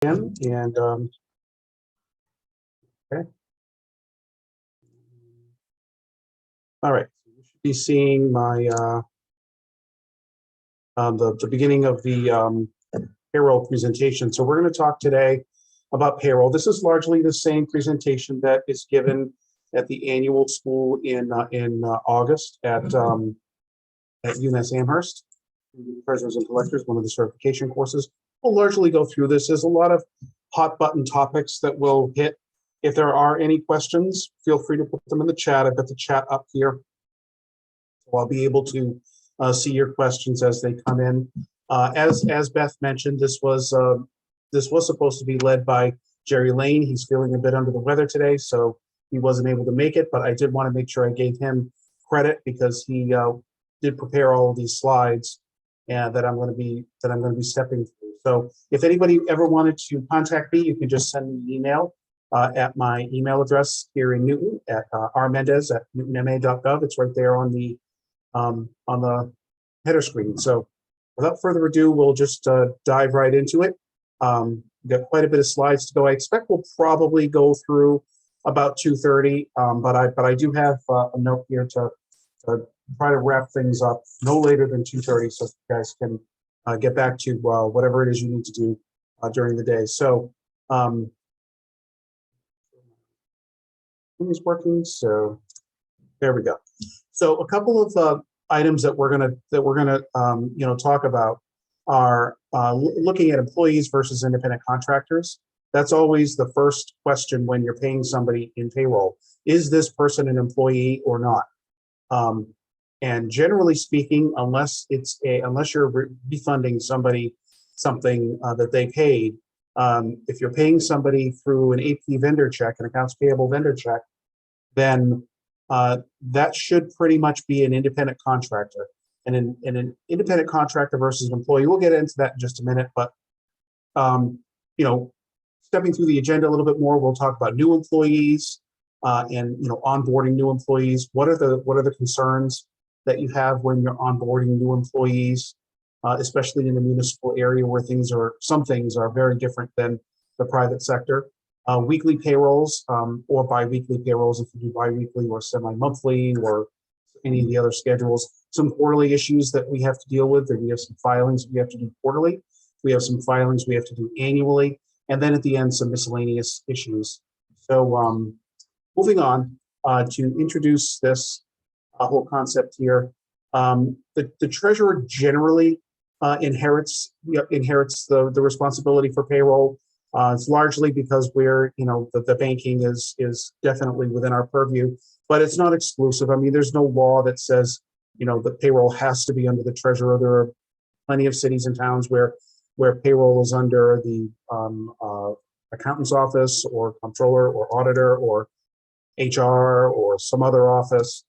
And okay. All right. You should be seeing my the beginning of the payroll presentation. So we're going to talk today about payroll. This is largely the same presentation that is given at the annual school in August at UMass Amherst. Treasurers and collectors, one of the certification courses. We'll largely go through this. There's a lot of hot button topics that we'll hit. If there are any questions, feel free to put them in the chat. I've got the chat up here, so I'll be able to see your questions as they come in. As Beth mentioned, this was supposed to be led by Jerry Lane. He's feeling a bit under the weather today, so he wasn't able to make it. But I did want to make sure I gave him credit because he did prepare all of these slides and that I'm going to be stepping through. So if anybody ever wanted to contact me, you can just send me an email at my email address here in Newton at rmendez@newtonma.gov. It's right there on the header screen. So without further ado, we'll just dive right into it. We've got quite a bit of slides to go. I expect we'll probably go through about 2:30, but I do have a note here to try to wrap things up no later than 2:30, so you guys can get back to whatever it is you need to do during the day. So it's working. So there we go. So a couple of items that we're gonna talk about are looking at employees versus independent contractors. That's always the first question when you're paying somebody in payroll. Is this person an employee or not? And generally speaking, unless you're refunding somebody something that they paid, if you're paying somebody through an AP vendor check, an accounts payable vendor check, then that should pretty much be an independent contractor. And an independent contractor versus an employee, we'll get into that in just a minute. But stepping through the agenda a little bit more, we'll talk about new employees and onboarding new employees. What are the concerns that you have when you're onboarding new employees, especially in the municipal area where some things are very different than the private sector. Weekly payrolls or bi-weekly payrolls, if you do bi-weekly or semi-monthly or any of the other schedules. Some quarterly issues that we have to deal with. We have some filings we have to do quarterly. We have some filings we have to do annually. And then at the end, some miscellaneous issues. So moving on to introduce this whole concept here. The treasurer generally inherits the responsibility for payroll. It's largely because the banking is definitely within our purview, but it's not exclusive. I mean, there's no law that says the payroll has to be under the treasurer. There are plenty of cities and towns where payroll is under the accountant's office or comptroller or auditor or HR or some other office.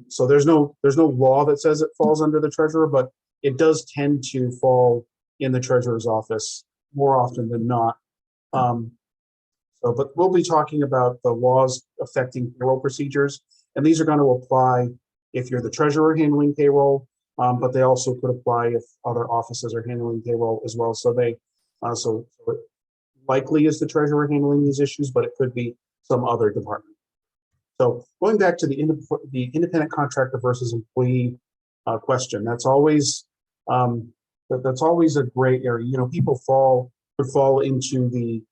So there's no law that says it falls under the treasurer, but it does tend to fall in the treasurer's office more often than not. But we'll be talking about the laws affecting payroll procedures, and these are going to apply if you're the treasurer handling payroll, but they also could apply if other offices are handling payroll as well. So it likely is the treasurer handling these issues, but it could be some other department. So going back to the independent contractor versus employee question, that's always a gray area. People could fall into the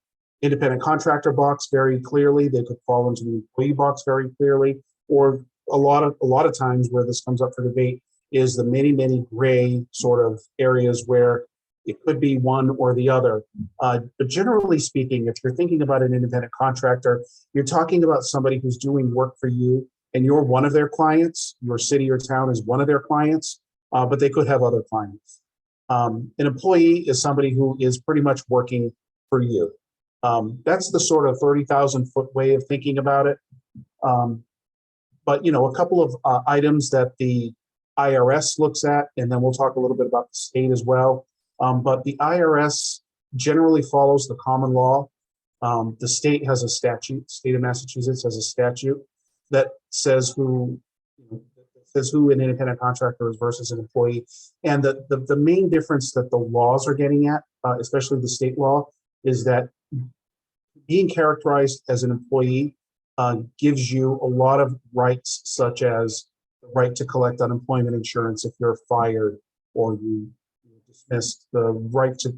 independent contractor box very clearly. They could fall into the employee box very clearly, or a lot of times where this comes up for debate is the many gray sort of areas where it could be one or the other. But generally speaking, if you're thinking about an independent contractor, you're talking about somebody who's doing work for you and you're one of their clients. Your city or town is one of their clients, but they could have other clients. An employee is somebody who is pretty much working for you. That's the sort of 30,000-foot way of thinking about it. But a couple of items that the IRS looks at, and then we'll talk a little bit about the state as well. But the IRS generally follows the common law. The state has a statute. The state of Massachusetts has a statute that says who an independent contractor is versus an employee. And the main difference that the laws are getting at, especially the state law, is that being characterized as an employee gives you a lot of rights, such as the right to collect unemployment insurance if you're fired or you're dismissed, the right to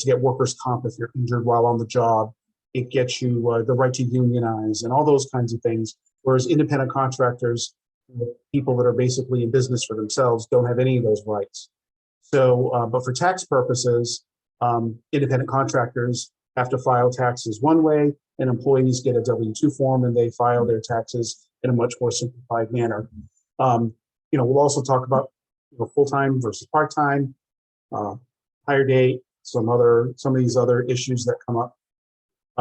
get workers' comp if you're injured while on the job. It gets you the right to unionize and all those kinds of things. Whereas independent contractors, people that are basically in business for themselves, don't have any of those rights. So, but for tax purposes, independent contractors have to file taxes one way, and employees get a W-2 form and they file their taxes in a much more simplified manner. We'll also talk about full-time versus part-time, hire date, some of these other issues that come up.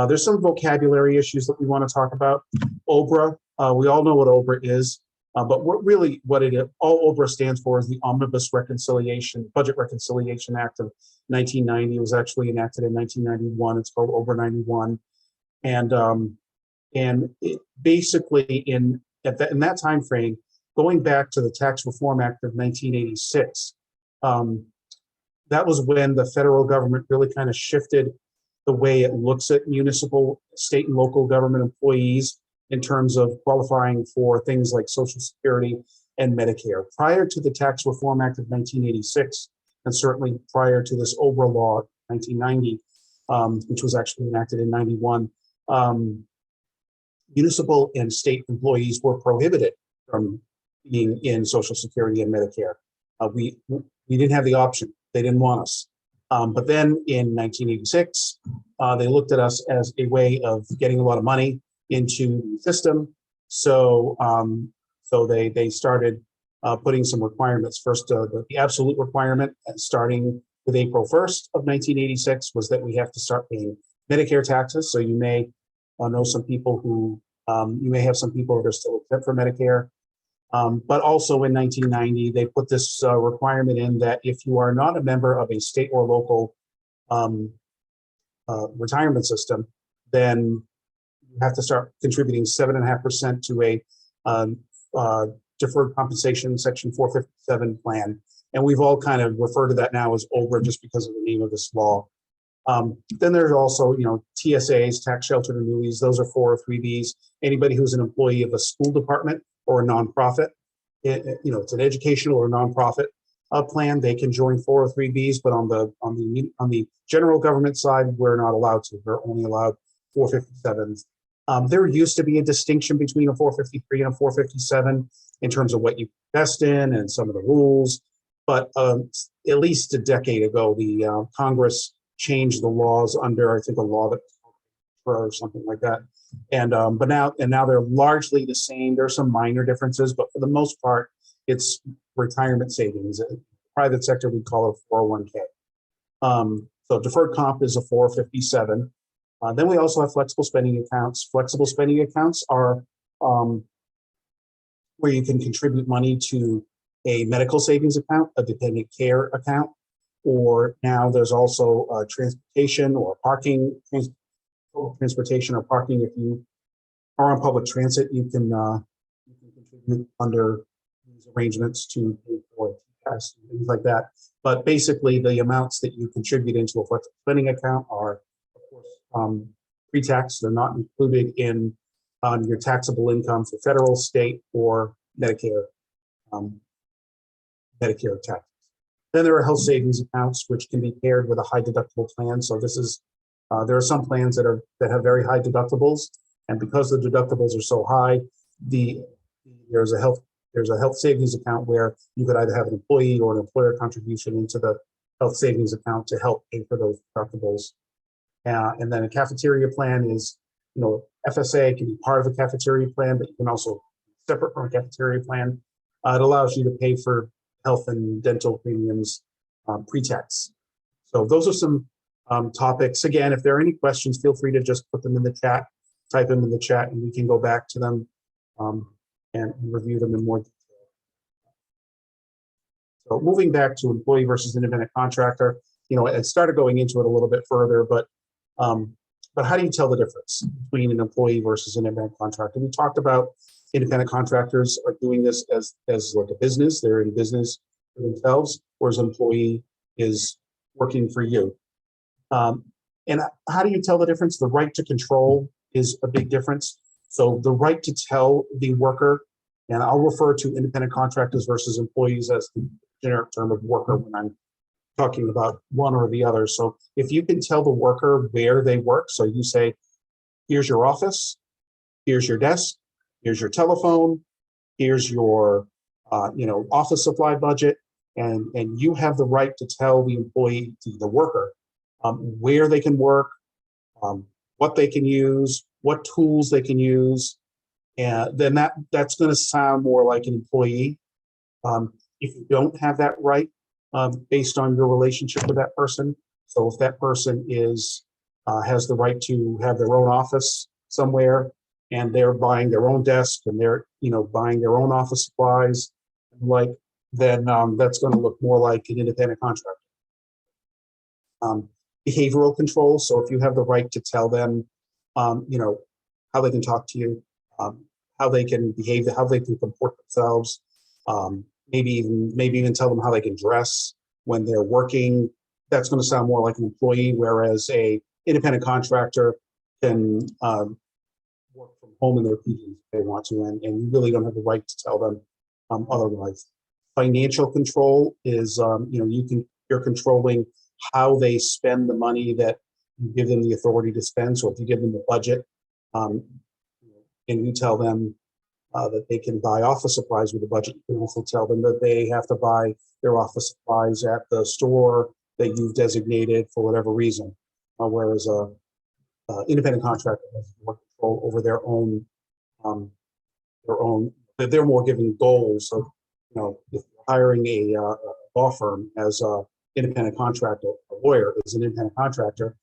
There's some vocabulary issues that we want to talk about. OBRA, we all know what OBRA is, but what it is, all OBRA stands for is the Omnibus Budget Reconciliation Act of 1990. It was actually enacted in 1991. It's called OBRA 91, and it basically in that time frame, going back to the Tax Reform Act of 1986, that was when the federal government really kind of shifted the way it looks at municipal, state, and local government employees in terms of qualifying for things like Social Security and Medicare. Prior to the Tax Reform Act of 1986, and certainly prior to this OBRA law, 1990, which was actually enacted in 91, municipal and state employees were prohibited from being in Social Security and Medicare. We didn't have the option. They didn't want us. But then in 1986, they looked at us as a way of getting a lot of money into the system. So they started putting some requirements. First, the absolute requirement, starting with April 1st of 1986, was that we have to start paying Medicare taxes. So you may know some people who, you may have some people that are still exempt from Medicare. But also in 1990, they put this requirement in that if you are not a member of a state or local retirement system, then you have to start contributing 7.5% to a deferred compensation section 457 plan. And we've all kind of referred to that now as OBRA just because of the name of this law. Then there's also, TSAs, tax sheltered annuities. Those are 403Bs. Anybody who's an employee of a school department or a nonprofit, it's an educational or nonprofit plan, they can join 403Bs. But on the general government side, we're not allowed to. We're only allowed 457s. There used to be a distinction between a 453 and a 457 in terms of what you invest in and some of the rules. But at least a decade ago, the Congress changed the laws under, I think, a law that or something like that. And but now they're largely the same. There's some minor differences, but for the most part, it's retirement savings. Private sector, we call it 401k. So deferred comp is a 457. Then we also have flexible spending accounts. Flexible spending accounts are where you can contribute money to a medical savings account, a dependent care account, or now there's also transportation or parking, transportation or parking. If you are on public transit, you can contribute under these arrangements to pay for tests and things like that. But basically, the amounts that you contribute into a flexible spending account are, of course, pre-tax. They're not included in your taxable income for federal, state, or Medicare taxes. Then there are health savings accounts, which can be paired with a high deductible plan. So this is there are some plans that have very high deductibles, and because the deductibles are so high, there's a health savings account where you could either have an employee or an employer contribution into the health savings account to help pay for those deductibles. And then a cafeteria plan is, FSA can be part of a cafeteria plan, but you can also separate from a cafeteria plan. It allows you to pay for health and dental premiums pre-tax. So those are some topics. Again, if there are any questions, feel free to just put them in the chat, type them in the chat, and we can go back to them and review them in more detail. So moving back to employee versus independent contractor, it started going into it a little bit further, but how do you tell the difference between an employee versus an independent contractor? We talked about independent contractors are doing this as like a business. They're in business for themselves, whereas an employee is working for you. And how do you tell the difference? The right to control is a big difference. So the right to tell the worker, and I'll refer to independent contractors versus employees as the generic term of worker when I'm talking about one or the other. So if you can tell the worker where they work, so you say, here's your office, here's your desk, here's your telephone, here's your office supply budget, and you have the right to tell the employee, the worker, where they can work, what they can use, what tools they can use, and then that's going to sound more like an employee. If you don't have that right, based on your relationship with that person, so if that person has the right to have their own office somewhere, and they're buying their own desk, and they're buying their own office supplies, then that's going to look more like an independent contractor. Behavioral control. So if you have the right to tell them, how they can talk to you, how they can behave, how they can comport themselves, maybe even tell them how they can dress when they're working. That's going to sound more like an employee, whereas a independent contractor can work from home in their PJs if they want to, and you really don't have the right to tell them otherwise. Financial control is, you're controlling how they spend the money that you give them the authority to spend. So if you give them a budget, and you tell them that they can buy office supplies with the budget, you can also tell them that they have to buy their office supplies at the store that you've designated for whatever reason. Whereas a independent contractor has more control over their own, they're more given goals. So, if you're hiring a law firm as a independent contractor, a lawyer is an independent contractor,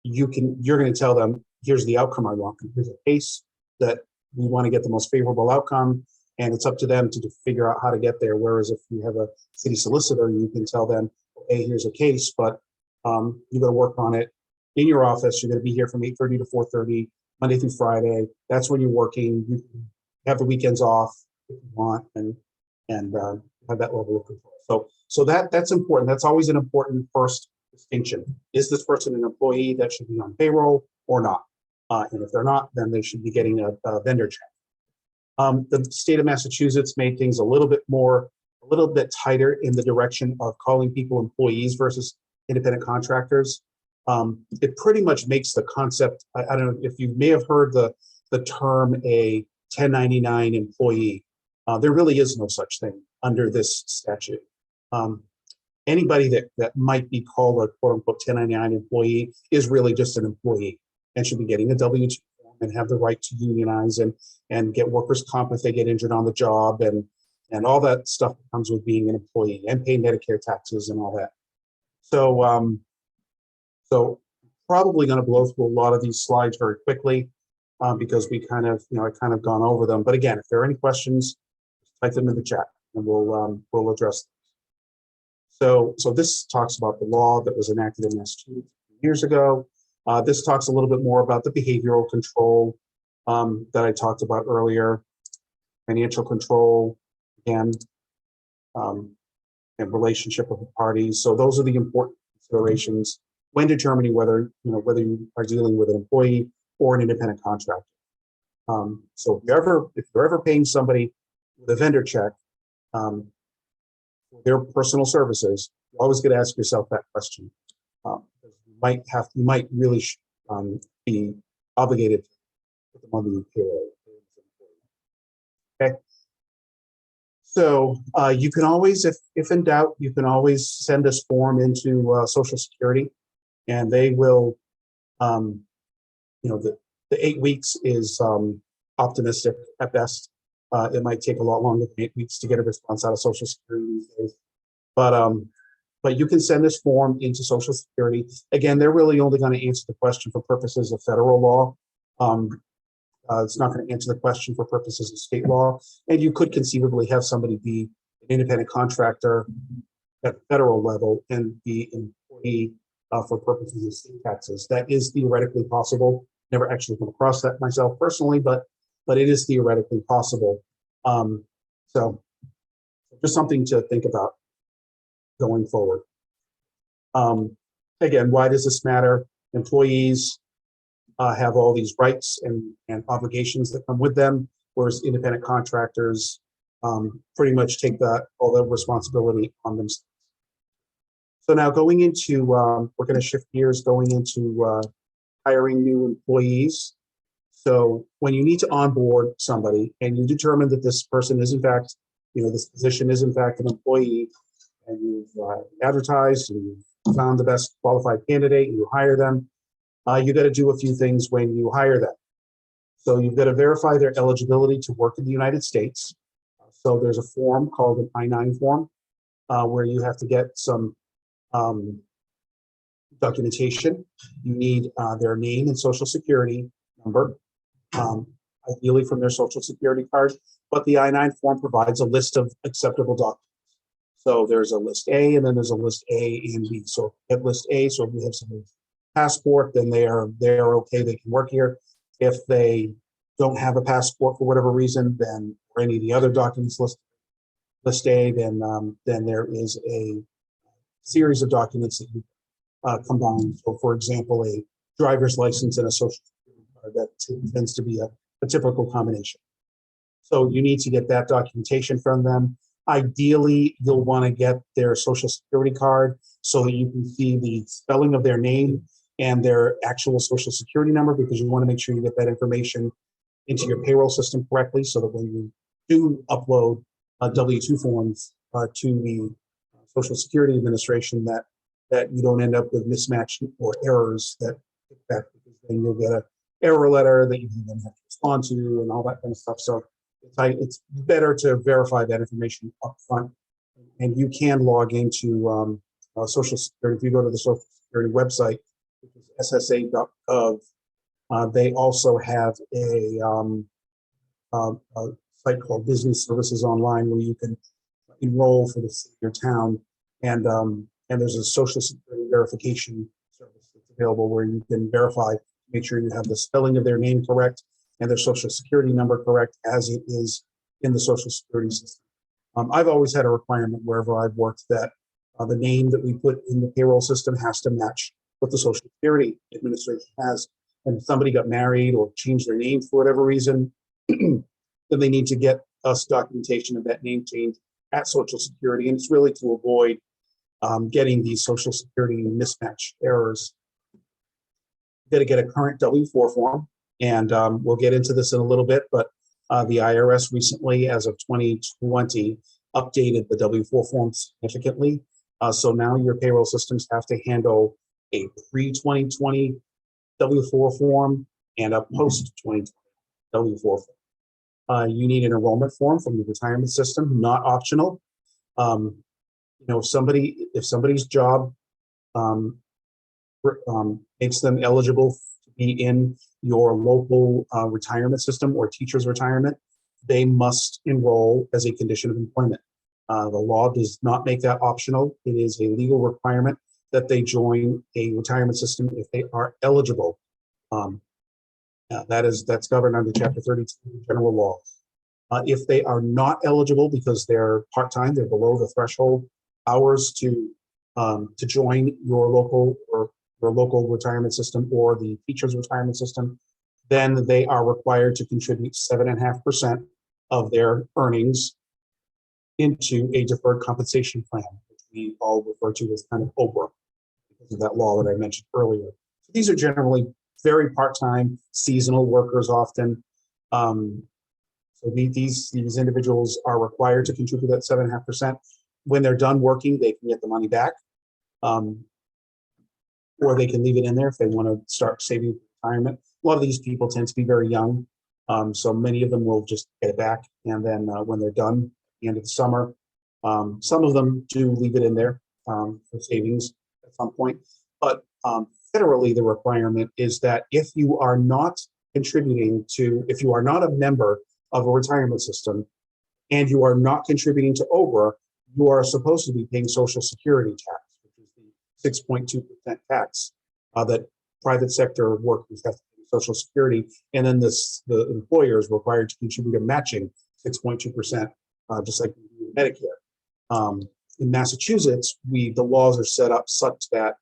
you're going to tell them, here's the outcome I want. Here's a case that we want to get the most favorable outcome, and it's up to them to figure out how to get there. Whereas if you have a city solicitor, you can tell them, hey, here's a case, but you're going to work on it in your office. You're going to be here from 8:30 to 4:30, Monday through Friday. That's when you're working. You can have the weekends off if you want, and have that level of control. So that's important. That's always an important first distinction. Is this person an employee that should be on payroll or not? And if they're not, then they should be getting a vendor check. The state of Massachusetts made things a little bit tighter in the direction of calling people employees versus independent contractors. It pretty much makes the concept, I don't know if you may have heard the term a 1099 employee. There really is no such thing under this statute. Anybody that might be called a quote unquote 1099 employee is really just an employee and should be getting a W-2 form and have the right to unionize and get workers' comp if they get injured on the job and all that stuff that comes with being an employee, and pay Medicare taxes and all that. So probably going to blow through a lot of these slides very quickly because I kind of gone over them. But again, if there are any questions, type them in the chat and we'll address them. So this talks about the law that was enacted in Massachusetts years ago. This talks a little bit more about the behavioral control that I talked about earlier, financial control, again, and relationship of the parties. So those are the important considerations when determining whether you are dealing with an employee or an independent contractor. So if you're ever paying somebody with a vendor check for their personal services, you always get to ask yourself that question. You might really be obligated to put them on the payroll. Okay. So you can always, if in doubt, you can always send this form into Social Security, and they will, the 8 weeks is optimistic at best. It might take a lot longer than 8 weeks to get a response out of Social Security these days. But you can send this form into Social Security. Again, they're really only going to answer the question for purposes of federal law. It's not going to answer the question for purposes of state law. And you could conceivably have somebody be an independent contractor at the federal level and be an employee for purposes of state taxes. That is theoretically possible. Never actually come across that myself personally, but it is theoretically possible. So just something to think about going forward. Again, why does this matter? Employees have all these rights and obligations that come with them, whereas independent contractors pretty much take all the responsibility on themselves. So now going into, we're going to shift gears going into hiring new employees. So when you need to onboard somebody and you determine that this person is in fact, this position is in fact an employee, and you've advertised and you've found the best qualified candidate and you hire them, you got to do a few things when you hire them. So you've got to verify their eligibility to work in the United States. So there's a form called an I-9 form where you have to get some documentation. You need their name and social security number, ideally from their social security card, but the I-9 form provides a list of acceptable documents. So there's a list A and then there's a list A and B. So at list A, so if we have somebody's passport, then they're okay, they can work here. If they don't have a passport for whatever reason, then or any of the other documents list A, then there is a series of documents that you combine. So for example, a driver's license and a social security card, that tends to be a typical combination. So you need to get that documentation from them. Ideally, you'll want to get their social security card so that you can see the spelling of their name and their actual social security number, because you want to make sure you get that information into your payroll system correctly, so that when you do upload W-2 forms to the Social Security Administration, that you don't end up with mismatch or errors that, because then you'll get an error letter that you then have to respond to and all that kind of stuff. So it's better to verify that information up front. And you can log into Social Security. If you go to the Social Security website, which is ssa.gov, they also have a site called Business Services Online where you can enroll for the city or town, and there's a Social Security verification service that's available where you can verify, make sure you have the spelling of their name correct and their social security number correct as it is in the Social Security system. I've always had a requirement wherever I've worked that the name that we put in the payroll system has to match what the Social Security Administration has. And if somebody got married or changed their name for whatever reason, then they need to get us documentation of that name change at Social Security. And it's really to avoid getting these Social Security mismatch errors. You've got to get a current W-4 form. And we'll get into this in a little bit, but the IRS recently, as of 2020, updated the W-4 form significantly. So now your payroll systems have to handle a pre-2020 W-4 form and a post-2020 W-4 form. You need an enrollment form from the retirement system, not optional. If somebody's job makes them eligible to be in your local retirement system or teacher's retirement, they must enroll as a condition of employment. The law does not make that optional. It is a legal requirement that they join a retirement system if they are eligible. That's governed under Chapter 32 of general law. If they are not eligible because they're part-time, they're below the threshold hours to join your local retirement system or the teacher's retirement system, then they are required to contribute 7.5% of their earnings into a deferred compensation plan, which we all refer to as kind of OBRA, because of that law that I mentioned earlier. So these are generally very part-time, seasonal workers often. So these individuals are required to contribute that 7.5%. When they're done working, they can get the money back, or they can leave it in there if they want to start saving for retirement. A lot of these people tend to be very young, so many of them will just get it back, and then when they're done at the end of the summer, some of them do leave it in there for savings at some point. But federally, the requirement is that if you are not if you are not a member of a retirement system and you are not contributing to OBRA, you are supposed to be paying Social Security tax, which is the 6.2% tax that private sector workers have to pay Social Security, and then the employer is required to contribute a matching 6.2%, just like Medicare. In Massachusetts, the laws are set up such that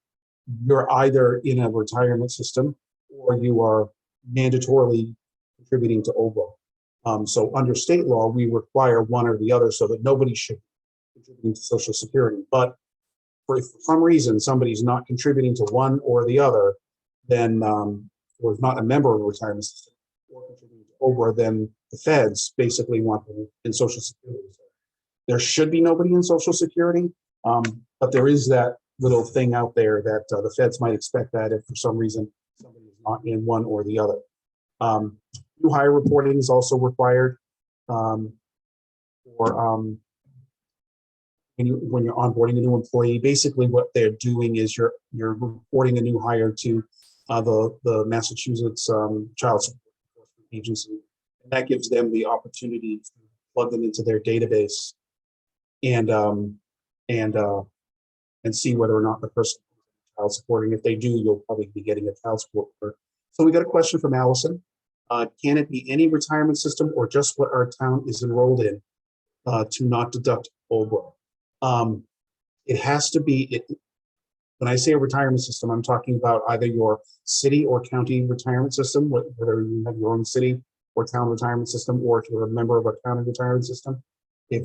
you're either in a retirement system or you are mandatorily contributing to OBRA. So under state law, we require one or the other so that nobody should be contributing to Social Security. But if for some reason somebody's not contributing to one or the other, then or is not a member of a retirement system or contributing to OBRA, then the feds basically want them in Social Security. So there should be nobody in Social Security, but there is that little thing out there that the feds might expect that if for some reason somebody is not in one or the other. New hire reporting is also required when you're onboarding a new employee. Basically, what they're doing is you're reporting a new hire to the Massachusetts Child Support Enforcement Agency, and that gives them the opportunity to plug them into their database and see whether or not the person is child supporting. If they do, you'll probably be getting a child support alert. So we got a question from Allison. Can it be any retirement system or just what our town is enrolled in to not deduct OBRA? It has to be, when I say a retirement system, I'm talking about either your city or county retirement system, whether you have your own city or town retirement system, or if you're a member of a county retirement system. If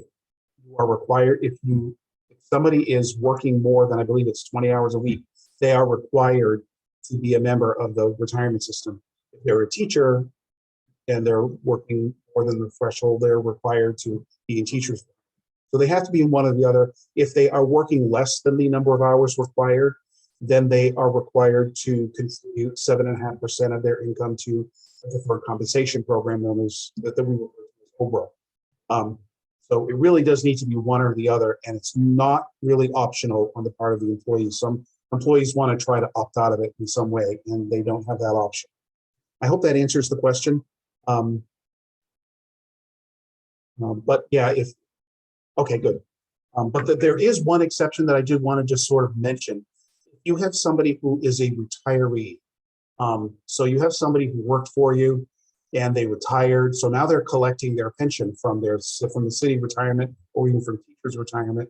you are required, if somebody is working more than, I believe it's 20 hours a week, they are required to be a member of the retirement system. If they're a teacher and they're working more than the threshold, they're required to be in teachers. So they have to be in one or the other. If they are working less than the number of hours required, then they are required to contribute 7.5% of their income to a deferred compensation program known as that we refer to as OBRA. So it really does need to be one or the other, and it's not really optional on the part of the employees. Some employees want to try to opt out of it in some way, and they don't have that option. I hope that answers the question. But yeah, okay, good. But there is one exception that I did want to just sort of mention. If you have somebody who is a retiree, so you have somebody who worked for you and they retired, so now they're collecting their pension from the city retirement or even from teachers' retirement.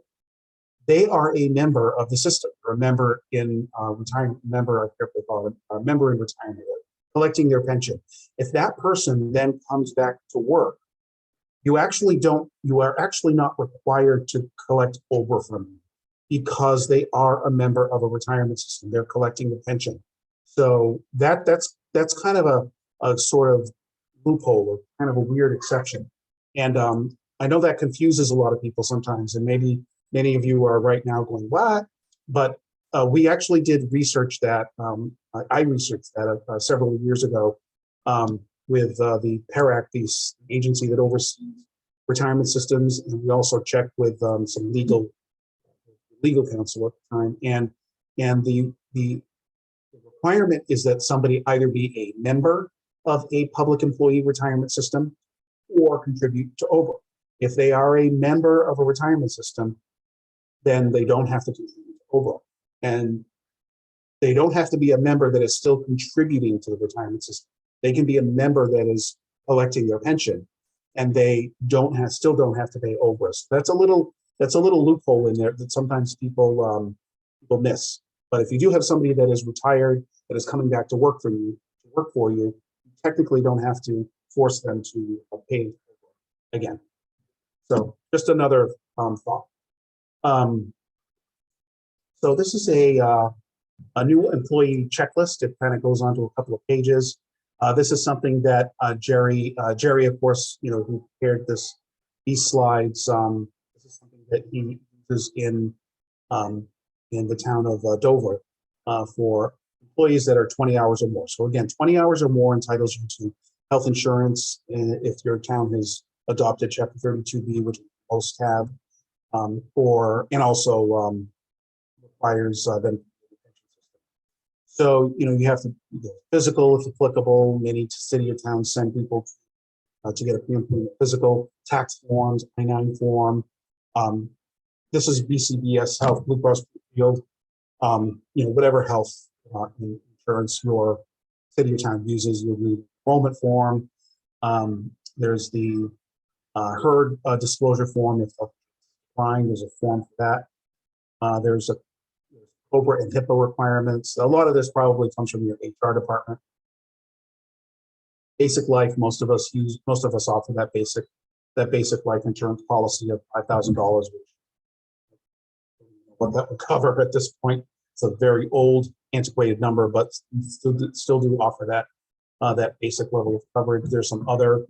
They are a member of the system, or a member in retirement, member, I forget what they call it, a member in retirement, collecting their pension. If that person then comes back to work, you are actually not required to collect OBRA from them because they are a member of a retirement system. They're collecting the pension. So that's kind of a sort of loophole, or kind of a weird exception. And I know that confuses a lot of people sometimes, and maybe many of you are right now going, what? But we actually did research that. I researched that several years ago with the PERAC, the agency that oversees retirement systems, and we also checked with some legal counsel at the time. And the requirement is that somebody either be a member of a public employee retirement system or contribute to OBRA. If they are a member of a retirement system, then they don't have to contribute to OBRA. And they don't have to be a member that is still contributing to the retirement system. They can be a member that is collecting their pension, and they still don't have to pay OBRA. So that's a little loophole in there that sometimes people miss. But if you do have somebody that is retired that is coming back to work for you, you technically don't have to force them to pay again. So just another thought. So this is a new employee checklist. It kind of goes on to a couple of pages. This is something that Jerry, of course, who prepared these slides. This is something that he uses in the town of Dover for employees that are 20 hours or more. So again, 20 hours or more entitles you to health insurance if your town has adopted Chapter 32B, which most have, and also requires them. So, you have to get physical if applicable. Many city or towns send people to get a pre-employment physical, tax forms, I-9 form. This is BCBS Health, Blue Cross Blue Shield. Whatever health insurance your city or town uses, you'll need enrollment form. There's the HERD disclosure form if line. There's a form for that. There's COBRA and HIPAA requirements. A lot of this probably comes from your HR department. Basic life, most of us offer that basic life insurance policy of $5,000, which what that would cover at this point. It's a very old, antiquated number, but still do offer that basic level of coverage. There's some other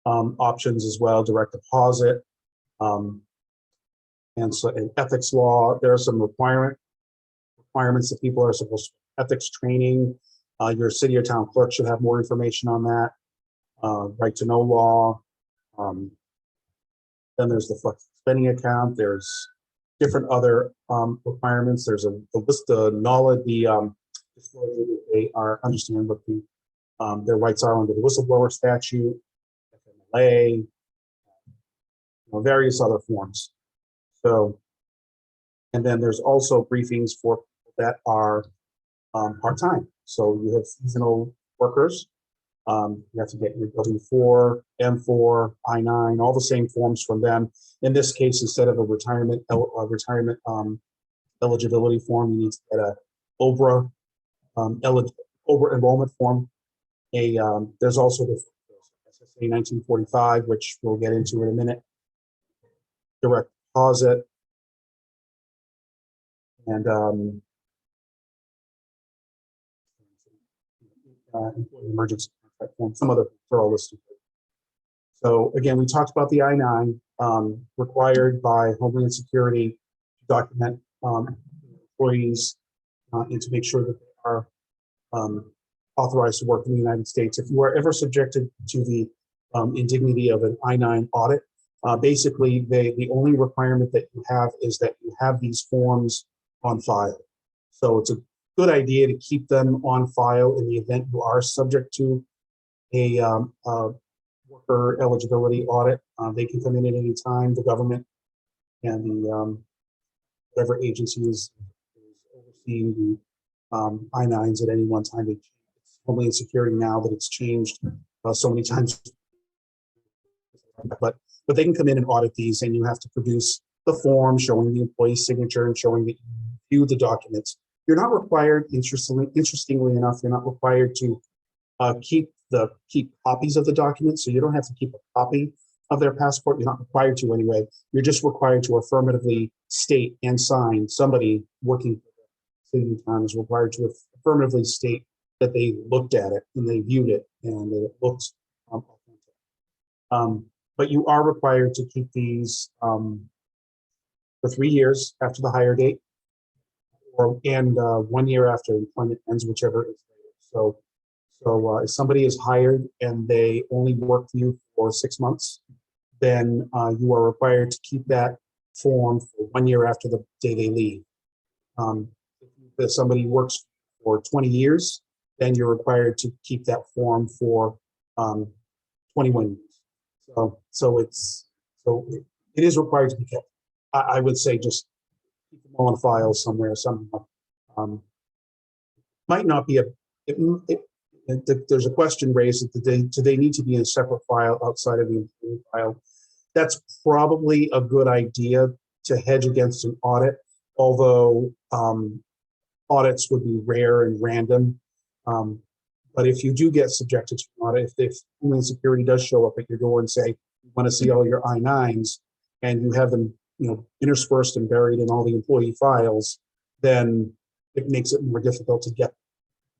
options as well, direct deposit, and so in ethics law, there are some requirements that people are supposed to, ethics training. Your city or town clerk should have more information on that. Right to know law. Then there's the flex spending account. There's different other requirements. There's a list of knowledge, disclosure that they understand what their rights are under the whistleblower statute, FMLA, various other forms. So, and then there's also briefings for people that are part-time. So you have seasonal workers. You have to get your W-4, M4, I-9, all the same forms from them. In this case, instead of a retirement eligibility form, you need to get a OBRA enrollment form. There's also the SSA 1945, which we'll get into in a minute. Direct deposit, and employee emergency contract form, some other thorough listing. So again, we talked about the I-9 required by Homeland Security to document employees and to make sure that they are authorized to work in the United States. If you are ever subjected to the indignity of an I-9 audit, basically the only requirement that you have is that you have these forms on file. So it's a good idea to keep them on file in the event you are subject to a worker eligibility audit. They can come in at any time. The government and the whatever agency is overseeing the I-9s at any one time. It's Homeland Security now that it's changed so many times. But they can come in and audit these, and you have to produce the form showing the employee's signature and showing that you view the documents. You're not required, interestingly enough, you're not required to keep copies of the documents. So you don't have to keep a copy of their passport. You're not required to anyway. You're just required to affirmatively state and sign. Somebody working for the city and town is required to affirmatively state that they looked at it and they viewed it and that it looked authentic. But you are required to keep these for 3 years after the hire date, and 1 year after employment ends, whichever is later. So if somebody is hired and they only work for you for 6 months, then you are required to keep that form for 1 year after the day they leave. If somebody works for 20 years, then you're required to keep that form for 21 years. So it is required to be kept. I would say just keep them all on file somewhere. Might not be there's a question raised that do they need to be in a separate file outside of the employee file? That's probably a good idea to hedge against an audit, although audits would be rare and random. But if you do get subjected to an audit, if Homeland Security does show up at your door and say, we want to see all your I-9s, and you have them, interspersed and buried in all the employee files, then it makes it more difficult to get.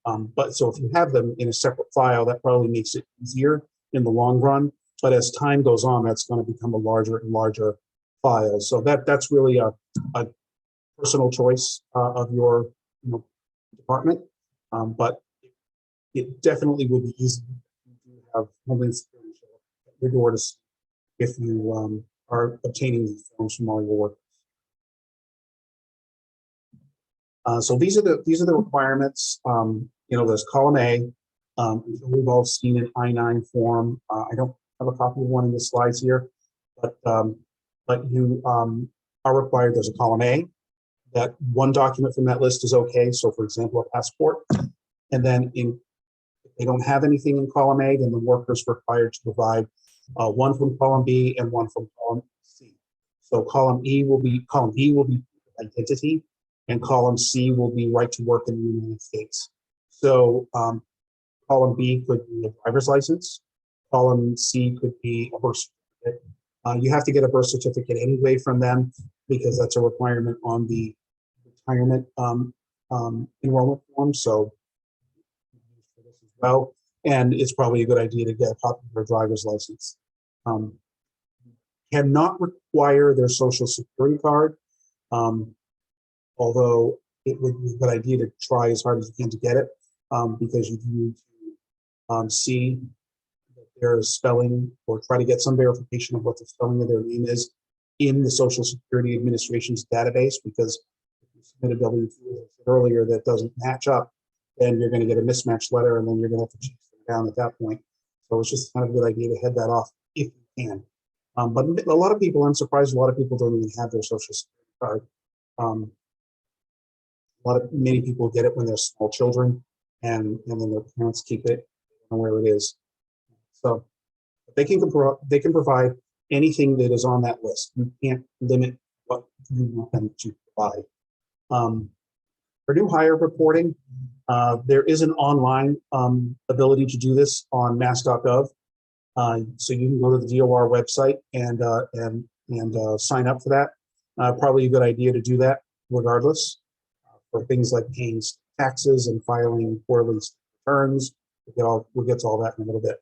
But so if you have them in a separate file, that probably makes it easier in the long run. But as time goes on, that's going to become a larger and larger file. So that's really a personal choice of your department. But it definitely would be easy to have Homeland Security show up at your door to see if you are obtaining these forms from all your workers. So these are the requirements. There's column A. We've all seen an I-9 form. I don't have a copy of one in the slides here, but you are required. There's a column A. That one document from that list is okay. So, for example, a passport. And then if they don't have anything in column A, then the worker is required to provide one from column B and one from column C. So column B will be identity, and column C will be right to work in the United States. So column B could be a driver's license. Column C could be a birth certificate. You have to get a birth certificate anyway from them because that's a requirement on the retirement enrollment form. So for this as well, and it's probably a good idea to get a copy of their driver's license. Cannot require their social security card, although it would be a good idea to try as hard as you can to get it, because you need to see that their spelling, or try to get some verification of what the spelling of their name is in the Social Security Administration's database, because if you submit a W-2, as I said earlier, that doesn't match up, then you're going to get a mismatched letter, and then you're going to have to chase them down at that point. So it's just kind of a good idea to head that off if you can. But a lot of people, I'm surprised a lot of people don't even have their Social Security card. Many people get it when they're small children, and then their parents keep it, I don't know where it is. So they can provide anything that is on that list. You can't limit what you want them to provide. For new hire reporting, there is an online ability to do this on mass.gov. So you can go to the DOR website and sign up for that. Probably a good idea to do that regardless, for things like paying taxes and filing quarterly returns. We'll get to all that in a little bit.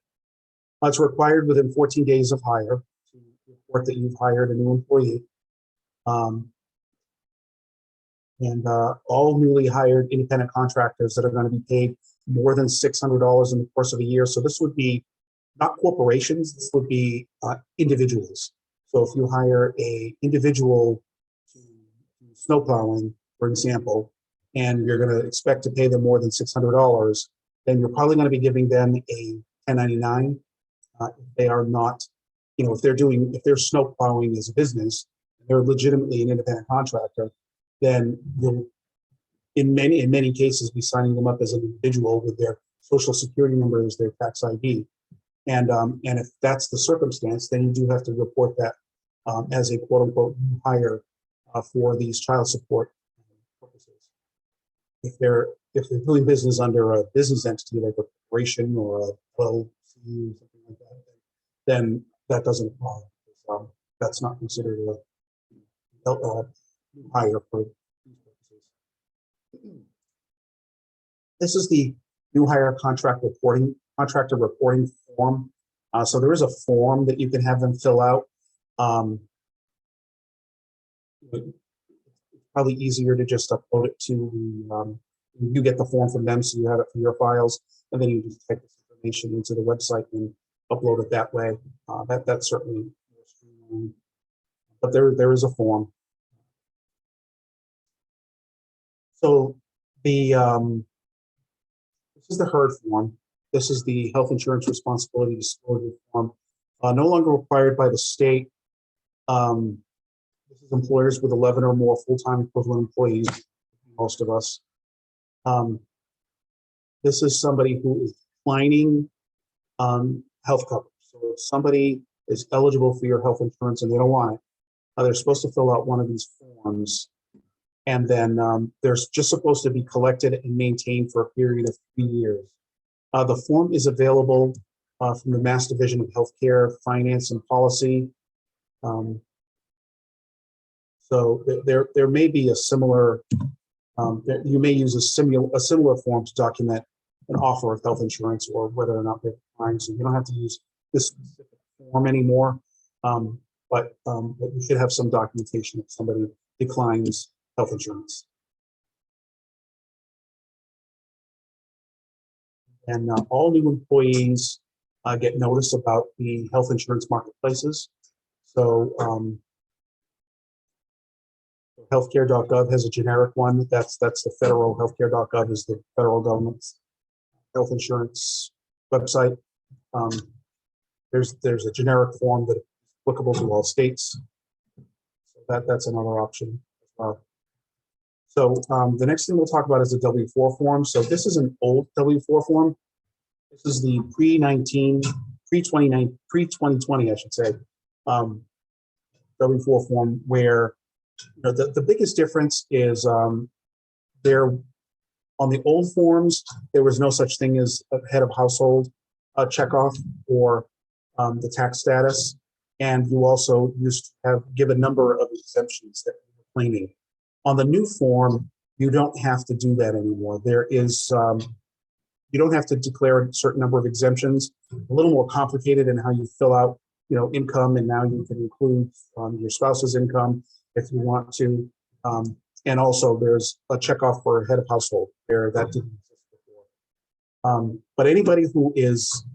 It's required within 14 days of hire to report that you've hired a new employee. All newly hired independent contractors that are going to be paid more than $600 in the course of a year. So this would be not corporations, this would be individuals. So if you hire a individual to do snow plowing, for example, and you're going to expect to pay them more than $600, then you're probably going to be giving them a 1099. If they are not, if they're snow plowing as a business, they're legitimately an independent contractor, then you'll, in many cases, be signing them up as an individual with their social security number as their tax ID. And if that's the circumstance, then you do have to report that as a quote unquote new hire for these child support purposes. If they're doing business under a business entity like a corporation or a LLC or something like that, then that doesn't apply. That's not considered a new hire for these purposes. This is the new hire contractor reporting form. So there is a form that you can have them fill out. It's probably easier to just upload it to, you get the form from them, so you have it for your files, and then you just type this information into the website and upload it that way. That's certainly more streamlined. But there is a form. So this is the HERD form. This is the Health Insurance Responsibility Disclosure form. No longer required by the state. This is employers with 11 or more full-time equivalent employees, most of us. This is somebody who is declining health coverage. So if somebody is eligible for your health insurance and they don't want it, they're supposed to fill out one of these forms. And then they're just supposed to be collected and maintained for a period of 3 years. The form is available from the Mass Division of Healthcare, Finance, and Policy. So there may be a similar, you may use a similar form to document an offer of health insurance or whether or not they're declined. So you don't have to use this specific form anymore, but you should have some documentation if somebody declines health insurance. And all new employees get notice about the health insurance marketplaces. So healthcare.gov has a generic one. That's the federal. Healthcare.gov is the federal government's health insurance website. There's a generic form that is applicable to all states. So that's another option as well. So the next thing we'll talk about is the W-4 form. So this is an old W-4 form. This is the pre-2020, I should say, W-4 form where the biggest difference is there on the old forms, there was no such thing as a head of household checkoff or the tax status. And you also used to give a number of exemptions that you were claiming. On the new form, you don't have to do that anymore. There is, you don't have to declare a certain number of exemptions. A little more complicated in how you fill out, income, and now you can include your spouse's income if you want to. And also there's a checkoff for head of household where that didn't exist before. But anybody who is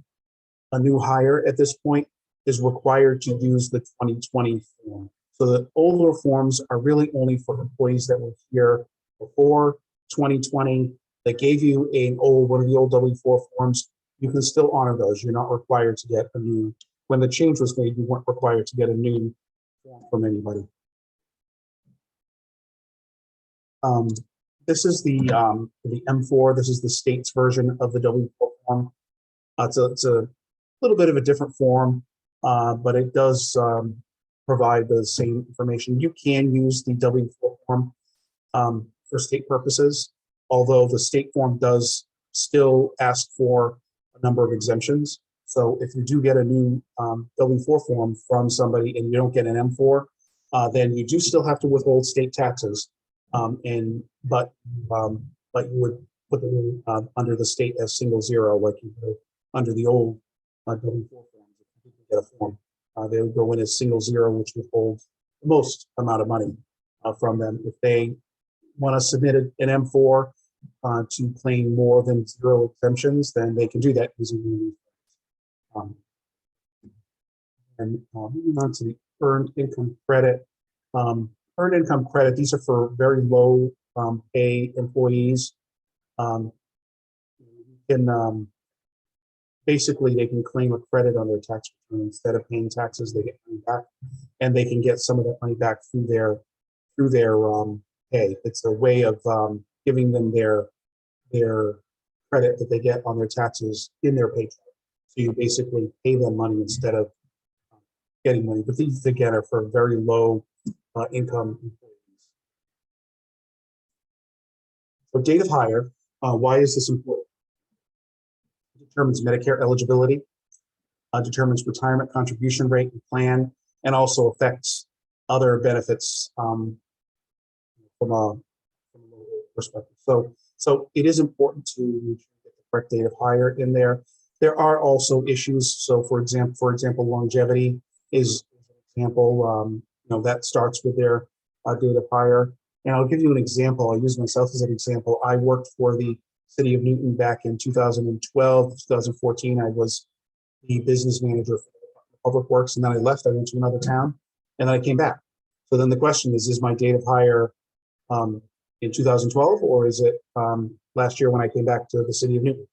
a new hire at this point is required to use the 2020 form. So the older forms are really only for employees that were here before 2020. That gave you one of the old W-4 forms. You can still honor those. You're not required to get a new. When the change was made, you weren't required to get a new form from anybody. This is the M4. This is the state's version of the W-4 form. It's a little bit of a different form, but it does provide the same information. You can use the W-4 form for state purposes, although the state form does still ask for a number of exemptions. So if you do get a new W-4 form from somebody and you don't get an M4, then you do still have to withhold state taxes. But you would put them under the state as single zero, like you would under the old W-4 forms. If you didn't get a form, they would go in as single zero, which would hold the most amount of money from them. If they want to submit an M4 to claim more than 0 exemptions, then they can do that using the moving on to the earned income credit. Earned income credit, these are for very low pay employees. Basically, they can claim a credit on their tax return. Instead of paying taxes, they get money back, and they can get some of that money back through their pay. It's a way of giving them their credit that they get on their taxes in their paycheck. So you basically pay them money instead of getting money. But these again are for very low income employees. So date of hire, why is this important? It determines Medicare eligibility, determines retirement contribution rate and plan, and also affects other benefits from a local perspective. So it is important to get the correct date of hire in there. There are also issues. So for example, longevity is an example. That starts with their date of hire. And I'll give you an example. I'll use myself as an example. I worked for the city of Newton back in 2012, 2014. I was the business manager for Public Works, and then I left. I went to another town, and then I came back. So then the question is my date of hire in 2012, or is it last year when I came back to the city of Newton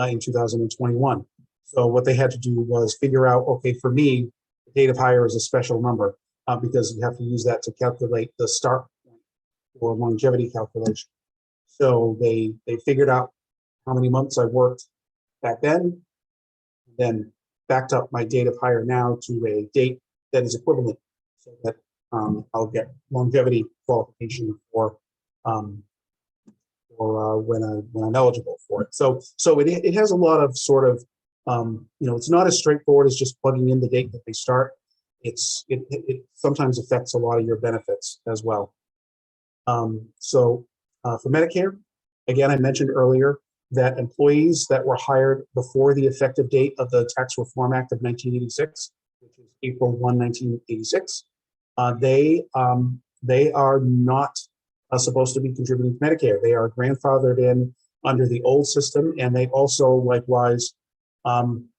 in 2021? So what they had to do was figure out, okay, for me, the date of hire is a special number because you have to use that to calculate the start point for longevity calculation. So they figured out how many months I worked back then backed up my date of hire now to a date that is equivalent, so that I'll get longevity qualification for when I'm eligible for it. So it has a lot of sort of it's not as straightforward as just plugging in the date that they start. It sometimes affects a lot of your benefits as well. For Medicare, again, I mentioned earlier that employees that were hired before the effective date of the Tax Reform Act of 1986, which is April 1, 1986, they are not supposed to be contributing to Medicare. They are grandfathered in under the old system, and they also likewise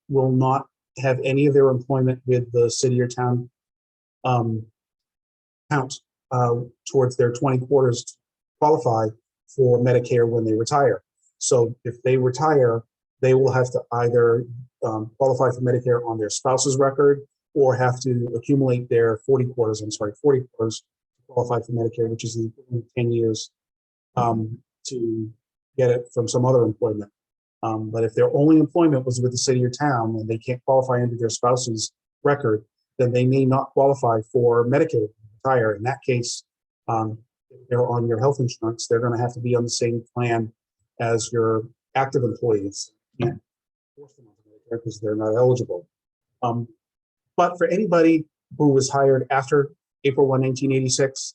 will not have any of their employment with the city or town count towards their 20 quarters to qualify for Medicare when they retire. So if they retire, they will have to either qualify for Medicare on their spouse's record or have to accumulate their 40 quarters to qualify for Medicare, which is the 10 years to get it from some other employment. But if their only employment was with the city or town and they can't qualify under their spouse's record, then they may not qualify for Medicare retire. In that case, if they're on your health insurance, they're going to have to be on the same plan as your active employees. You can't force them onto Medicare because they're not eligible. But for anybody who was hired after April 1, 1986,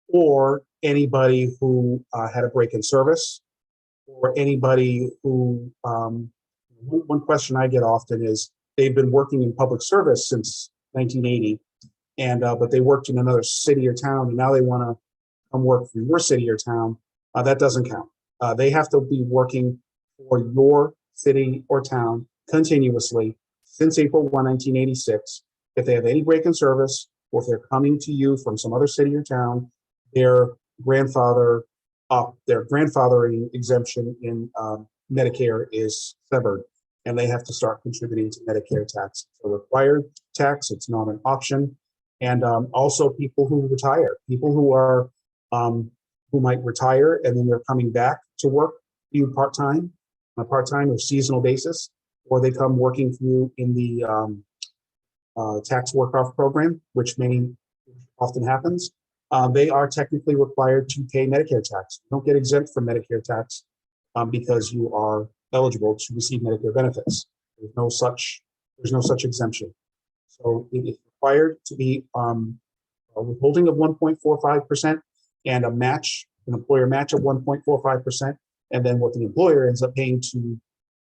or anybody who had a break in service, or anybody who, one question I get often is they've been working in public service since 1980, and but they worked in another city or town, and now they want to come work for your city or town. That doesn't count. They have to be working for your city or town continuously since April 1, 1986. If they have any break in service, or if they're coming to you from some other city or town, their grandfathering exemption in Medicare is severed, and they have to start contributing to Medicare tax. It's a required tax. It's not an option. And also people who retire, people who are who might retire and then they're coming back to work for you part-time, on a part-time or seasonal basis, or they come working for you in the tax work-off program, which often happens. They are technically required to pay Medicare tax. You don't get exempt from Medicare tax because you are eligible to receive Medicare benefits. There's no such exemption. So it is required to be a withholding of 1.45% and a match, an employer match of 1.45%. And then what the employer ends up paying to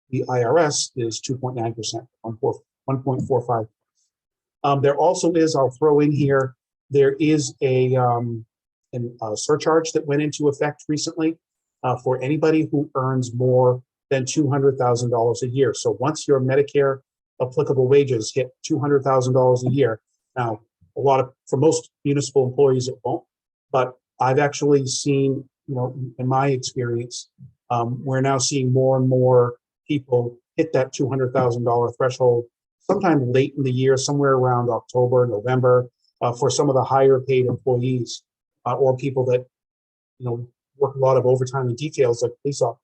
the IRS is 2.9%, 1.45. There also is, I'll throw in here, there is a surcharge that went into effect recently for anybody who earns more than $200,000 a year. So once your Medicare applicable wages hit $200,000 a year, now for most municipal employees it won't, but I've actually seen, in my experience, we're now seeing more and more people hit that $200,000 threshold sometime late in the year, somewhere around October, November, for some of the higher paid employees or people that work a lot of overtime and details like police officers.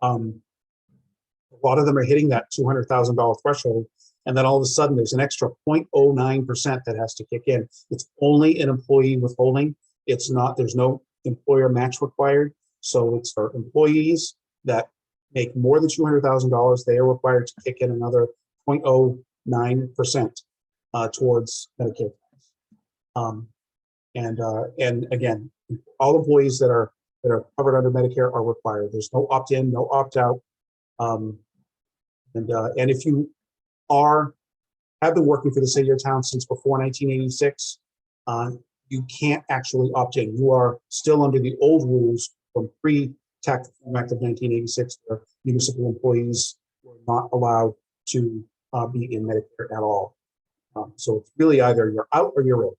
A lot of them are hitting that $200,000 threshold, and then all of a sudden there's an extra 0.09% that has to kick in. It's only an employee withholding. It's not, there's no employer match required. So it's for employees that make more than $200,000, they are required to kick in another 0.09% towards Medicare tax. And again, all employees that are covered under Medicare are required. There's no opt-in, no opt-out. And if you have been working for the city or town since before 1986, you can't actually opt in. You are still under the old rules from pre-Tax Reform Act of 1986, where municipal employees were not allowed to be in Medicare at all. So it's really either you're out or you're in.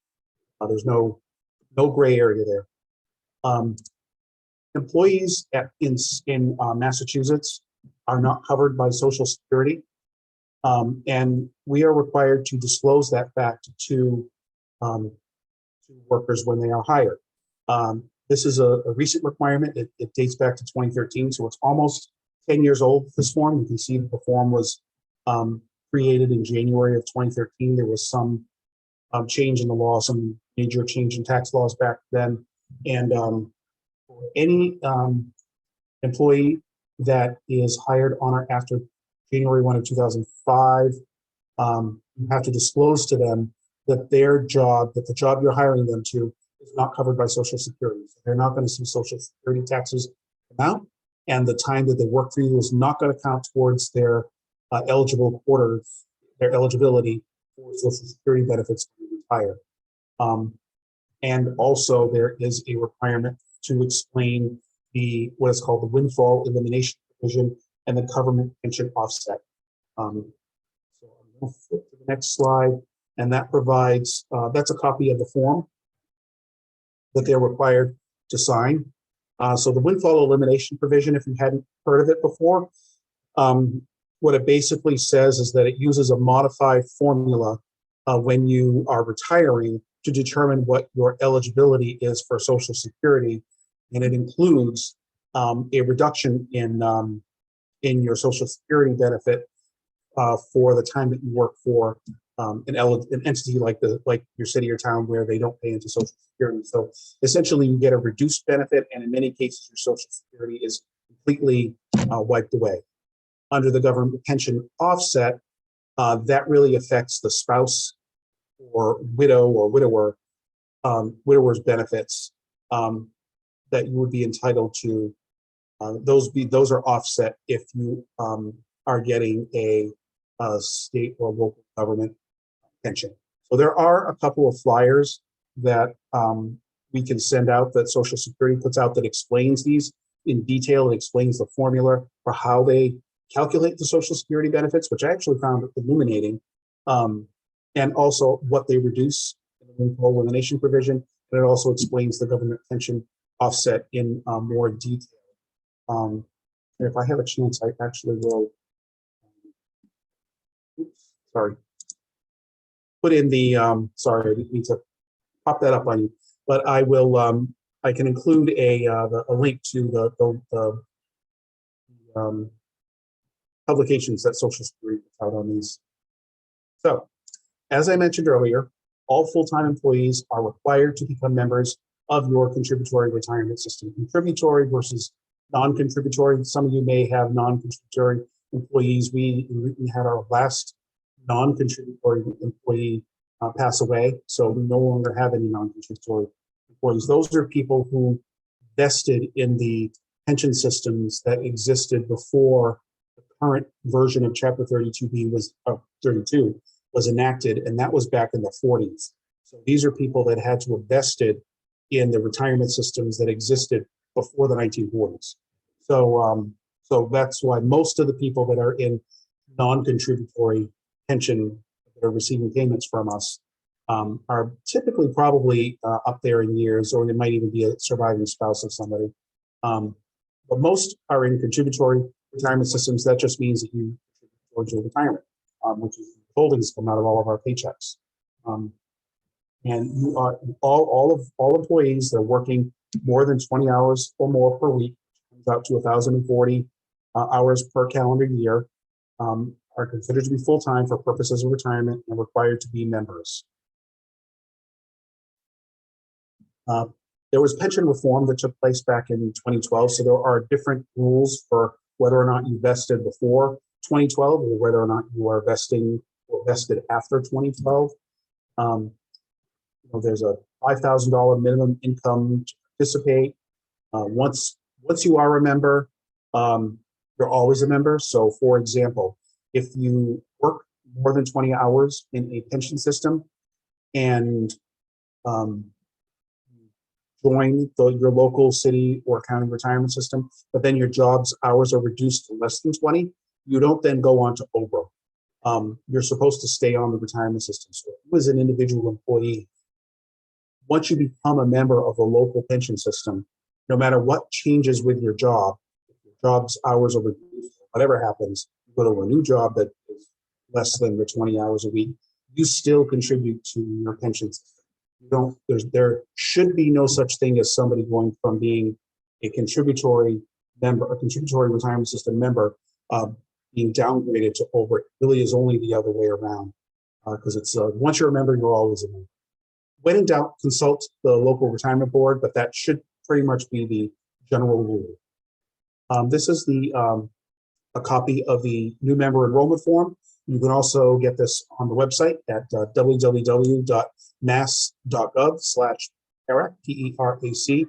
There's no gray area there. Employees in Massachusetts are not covered by Social Security, and we are required to disclose that fact to workers when they are hired. This is a recent requirement. It dates back to 2013, so it's almost 10 years old, this form. You can see that the form was created in January of 2013. There was some change in the law, some major change in tax laws back then. And for any employee that is hired on or after January 1 of 2005, you have to disclose to them that the job you're hiring them to is not covered by Social Security. So they're not going to see Social Security taxes come out, and the time that they work for you is not going to count towards their eligible quarters, their eligibility for Social Security benefits when you retire. And also there is a requirement to explain what is called the windfall elimination provision and the government pension offset. So I'm going to flip to the next slide, and that provides, that's a copy of the form that they're required to sign. So the windfall elimination provision, if you hadn't heard of it before, what it basically says is that it uses a modified formula when you are retiring to determine what your eligibility is for Social Security, and it includes a reduction in your Social Security benefit for the time that you work for an entity like your city or town where they don't pay into Social Security. So essentially, you get a reduced benefit, and in many cases, your Social Security is completely wiped away. Under the government pension offset, that really affects the spouse or widow or widower widower's benefits that you would be entitled to. Those are offset if you are getting a state or local government pension. So there are a couple of flyers that we can send out that Social Security puts out that explains these in detail. It explains the formula for how they calculate the Social Security benefits, which I actually found illuminating, and also what they reduce in the windfall elimination provision. And it also explains the government pension offset in more detail. And if I have a chance, I actually will. Put in the sorry, I didn't need to pop that up on you, but I will. I can include a link to the publications that Social Security puts out on these. So, as I mentioned earlier, all full-time employees are required to become members of your contributory retirement system. Contributory versus non-contributory. Some of you may have non-contributory employees. We had our last non-contributory employee pass away, so we no longer have any non-contributory employees. Those are people who vested in the pension systems that existed before the current version of Chapter 32B was 32 was enacted, and that was back in the 40s. So these are people that had to have vested in the retirement systems that existed before the 1940s. So that's why most of the people that are in non-contributory pension that are receiving payments from us are typically probably up there in years, or they might even be a surviving spouse of somebody. But most are in contributory retirement systems. That just means that you contribute towards your retirement, which is holdings come out of all of our paychecks. And you are all employees that are working more than 20 hours or more per week, comes out to 1,040 hours per calendar year, are considered to be full-time for purposes of retirement and required to be members. There was pension reform that took place back in 2012, so there are different rules for whether or not you vested before 2012 or whether or not you are vesting or vested after 2012. There's a $5,000 minimum income to participate. Once you are a member, you're always a member. So, for example, if you work more than 20 hours in a pension system and join your local city or county retirement system, but then your job's hours are reduced to less than 20, you don't then go on to OBRA. You're supposed to stay on the retirement system. So, if you as an individual employee, once you become a member of the local pension system, no matter what changes with your job, if your job's hours are reduced, whatever happens, you go to a new job that is less than the 20 hours a week, you still contribute to your pension system. There should be no such thing as somebody going from being a contributory member, a contributory retirement system member, being downgraded to OBRA. It really is only the other way around, because it's once you're a member, you're always a member. When in doubt, consult the local retirement board, but that should pretty much be the general rule. This is a copy of the new member enrollment form. You can also get this on the website at www.mass.gov/PERAC, P-E-R-A-C.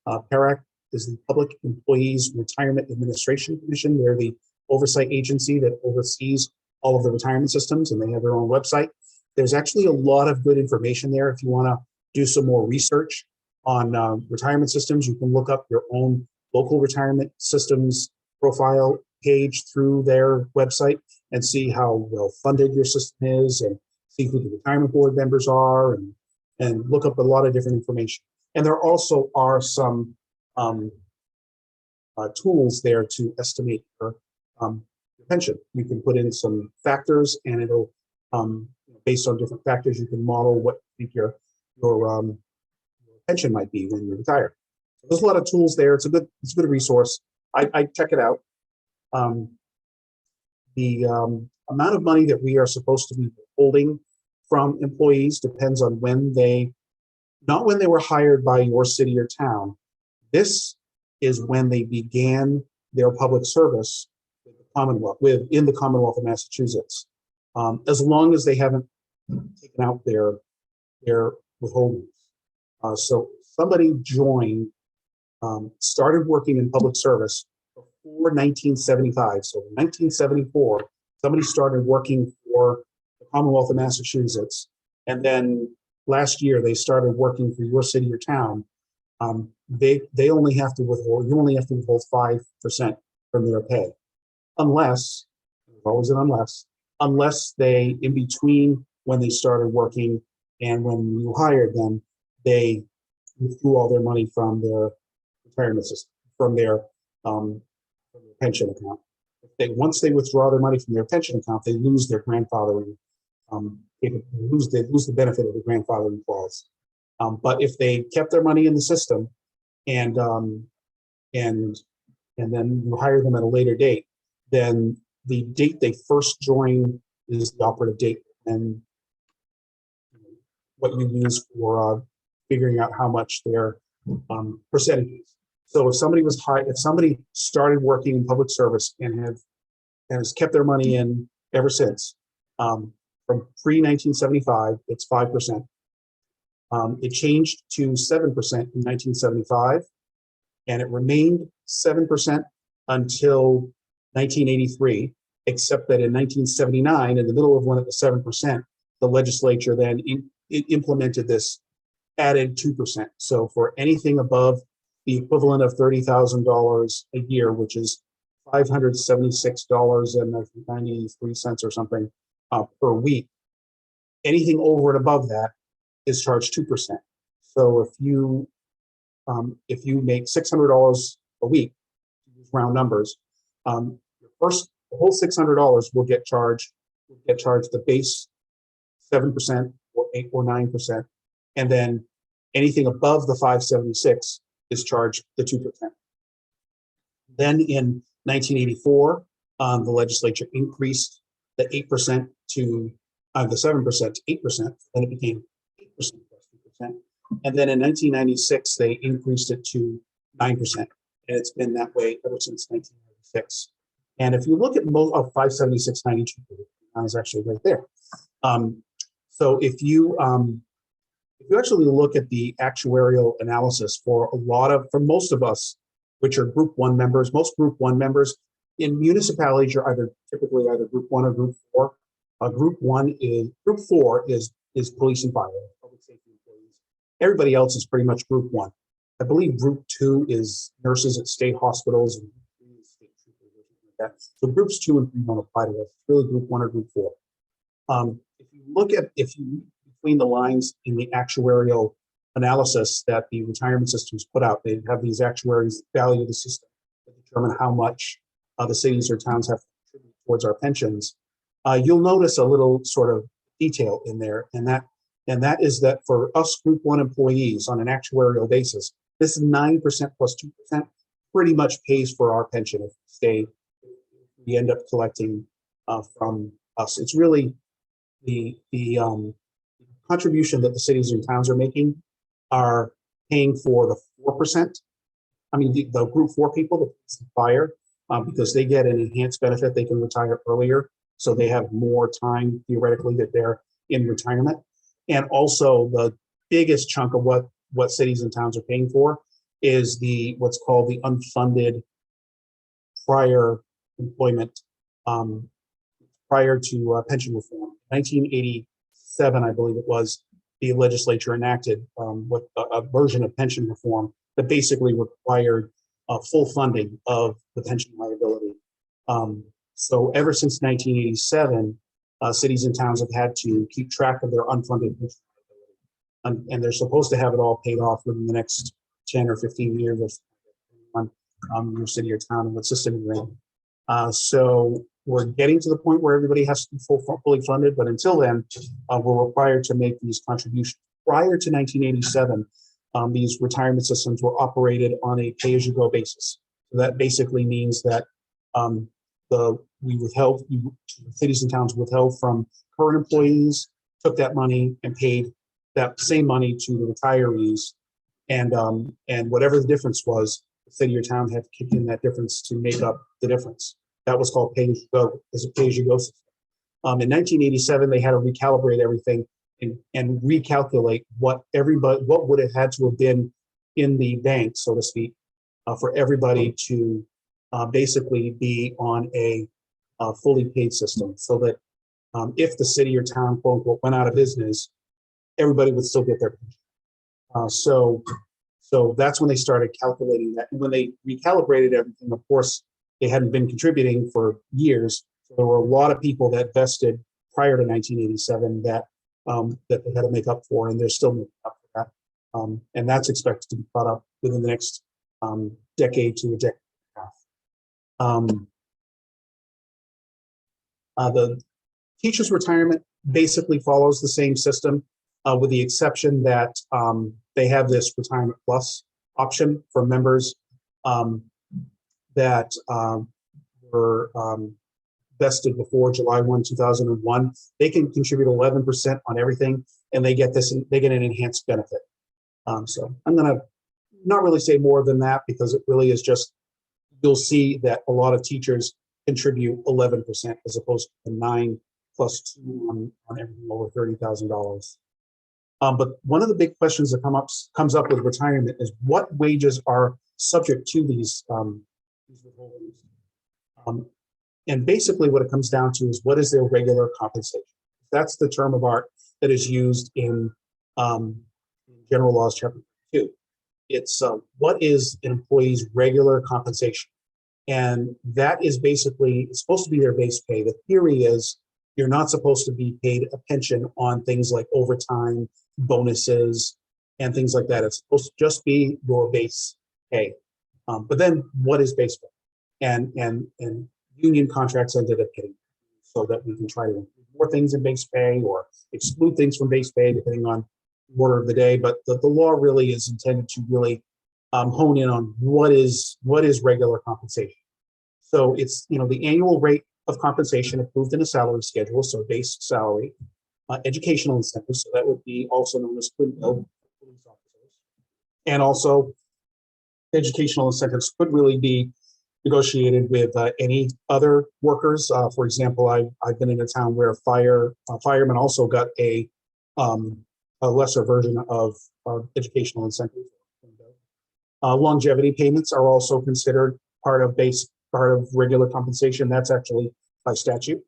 PERAC is the Public Employees Retirement Administration Commission. They're the oversight agency that oversees all of the retirement systems, and they have their own website. There's actually a lot of good information there. If you want to do some more research on retirement systems, you can look up your own local retirement systems profile page through their website and see how well funded your system is, and see who the retirement board members are, and look up a lot of different information. And there also are some tools there to estimate your pension. You can put in some factors, and it'll based on different factors, you can model what you think your pension might be when you retire. So there's a lot of tools there. It's a good resource. I check it out. The amount of money that we are supposed to be holding from employees depends on when not when they were hired by your city or town. This is when they began their public service with the Commonwealth, in the Commonwealth of Massachusetts, as long as they haven't taken out their withholdings. So somebody joined, started working in public service before 1975. So in 1974, somebody started working for the Commonwealth of Massachusetts, and then last year they started working for your city or town. They only have to withhold. You only have to withhold 5% from their pay, unless there's always an unless they, in between when they started working and when you hired them, they withdrew all their money from their retirement system, from their pension account. Once they withdraw their money from their pension account, they lose their grandfathering. They lose the benefit of the grandfathering clause. But if they kept their money in the system, and then you hire them at a later date, then the date they first join is the operative date, and what you use for figuring out how much their percentage is. So if somebody was hired, if somebody started working in public service and has kept their money in ever since, from pre-1975, it's 5%. It changed to 7% in 1975, and it remained 7% until 1983, except that in 1979, in the middle of when it was 7%, the legislature then implemented this added 2%. So for anything above the equivalent of $30,000 a year, which is $576.93 or something per week, anything over and above that is charged 2%. So if you make $600 a week, round numbers, the whole $600 will get charged the base 7% or 8 or 9%, and then anything above the 576 is charged the 2%. Then in 1984, the legislature increased the 8% to the 7% to 8%, and it became 8% plus 2%. And then in 1996, they increased it to 9%, and it's been that way ever since 1996. And if you look at most of 576.92, is actually right there. So if you actually look at the actuarial analysis for most of us, which are Group 1 members, most Group 1 members in municipalities are typically either Group 1 or Group 4. Group 4 is police and fire, public safety employees. Everybody else is pretty much Group 1. I believe Group 2 is nurses at state hospitals and state troopers or something like that. So Groups 2 and 3 don't apply to us. It's really Group 1 or Group 4. If you between the lines in the actuarial analysis that the retirement systems put out, they have these actuaries value the system to determine how much the cities or towns have to contribute towards our pensions. You'll notice a little sort of detail in there, and that is that for us Group 1 employees on an actuarial basis, this 9% plus 2% pretty much pays for our pension if we end up collecting from us. It's really the contribution that the cities and towns are making are paying for the 4%. I mean, the Group 4 people, the fire, because they get an enhanced benefit, they can retire earlier, so they have more time theoretically that they're in retirement. And also the biggest chunk of what cities and towns are paying for is what's called the unfunded prior employment, prior to pension reform. 1987, I believe it was, the legislature enacted a version of pension reform that basically required full funding of the pension liability. So ever since 1987, cities and towns have had to keep track of their unfunded pension liability, and they're supposed to have it all paid off within the next 10 or 15 years on your city or town and what system you're in. So we're getting to the point where everybody has to be fully funded, but until then, we're required to make these contributions. Prior to 1987, these retirement systems were operated on a pay-as-you-go basis. So that basically means that cities and towns withheld from current employees took that money and paid that same money to the retirees, and whatever the difference was, the city or town had to kick in that difference to make up the difference. That was called pay-as-you-go, as a pay-as-you-go system. In 1987, they had to recalibrate everything and recalculate what would have had to have been in the bank, so to speak, for everybody to basically be on a fully paid system, so that if the city or town, quote unquote, went out of business, everybody would still get their pension. So that's when they started calculating that. And when they recalibrated everything, of course, they hadn't been contributing for years. So there were a lot of people that vested prior to 1987 that they had to make up for, and they're still making up for that. And that's expected to be caught up within the next decade to a decade and a half. The teachers' retirement basically follows the same system, with the exception that they have this retirement plus option for members that were vested before July 1, 2001. They can contribute 11% on everything, and they get an enhanced benefit. So I'm going to not really say more than that, because it really is just, you'll see that a lot of teachers contribute 11% as opposed to 9 plus 2 on everything over $30,000. But one of the big questions that comes up with retirement is what wages are subject to these withholdings. And basically what it comes down to is, what is their regular compensation? That's the term of art that is used in General Laws Chapter 2. It's what is an employee's regular compensation? And that is basically, it's supposed to be their base pay. The theory is you're not supposed to be paid a pension on things like overtime, bonuses, and things like that. It's supposed to just be your base pay. But then what is base pay? And union contracts ended up getting, so that we can try to include more things in base pay or exclude things from base pay depending on the order of the day. But the law really is intended to really hone in on what is regular compensation. So it's, the annual rate of compensation approved in a salary schedule, so base salary, educational incentives, so that would be also known as twin bill police officers, and also educational incentives could really be negotiated with any other workers. For example, I've been in a town where firemen also got a lesser version of educational incentives. Longevity payments are also considered part of regular compensation. That's actually by statute.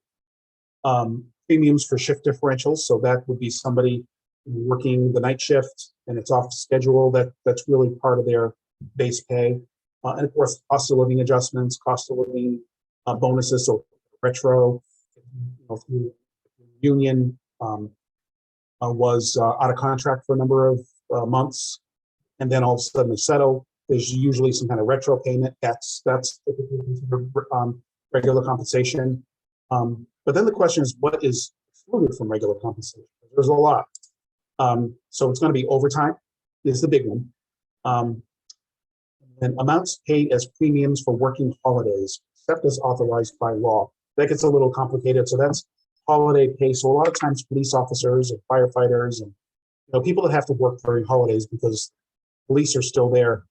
Premiums for shift differentials, so that would be somebody working the night shift and it's off schedule. That's really part of their base pay. And of course, cost of living adjustments, cost of living bonuses, so retro. Union was out of contract for a number of months, and then all of a sudden they settle. There's usually some kind of retro payment. That's typically considered regular compensation. But then the question is, what is excluded from regular compensation? There's a lot. So it's going to be overtime is the big one. And amounts paid as premiums for working holidays, except as authorized by law. That gets a little complicated. So that's holiday pay. So a lot of times police officers and firefighters and people that have to work during holidays because police are still there,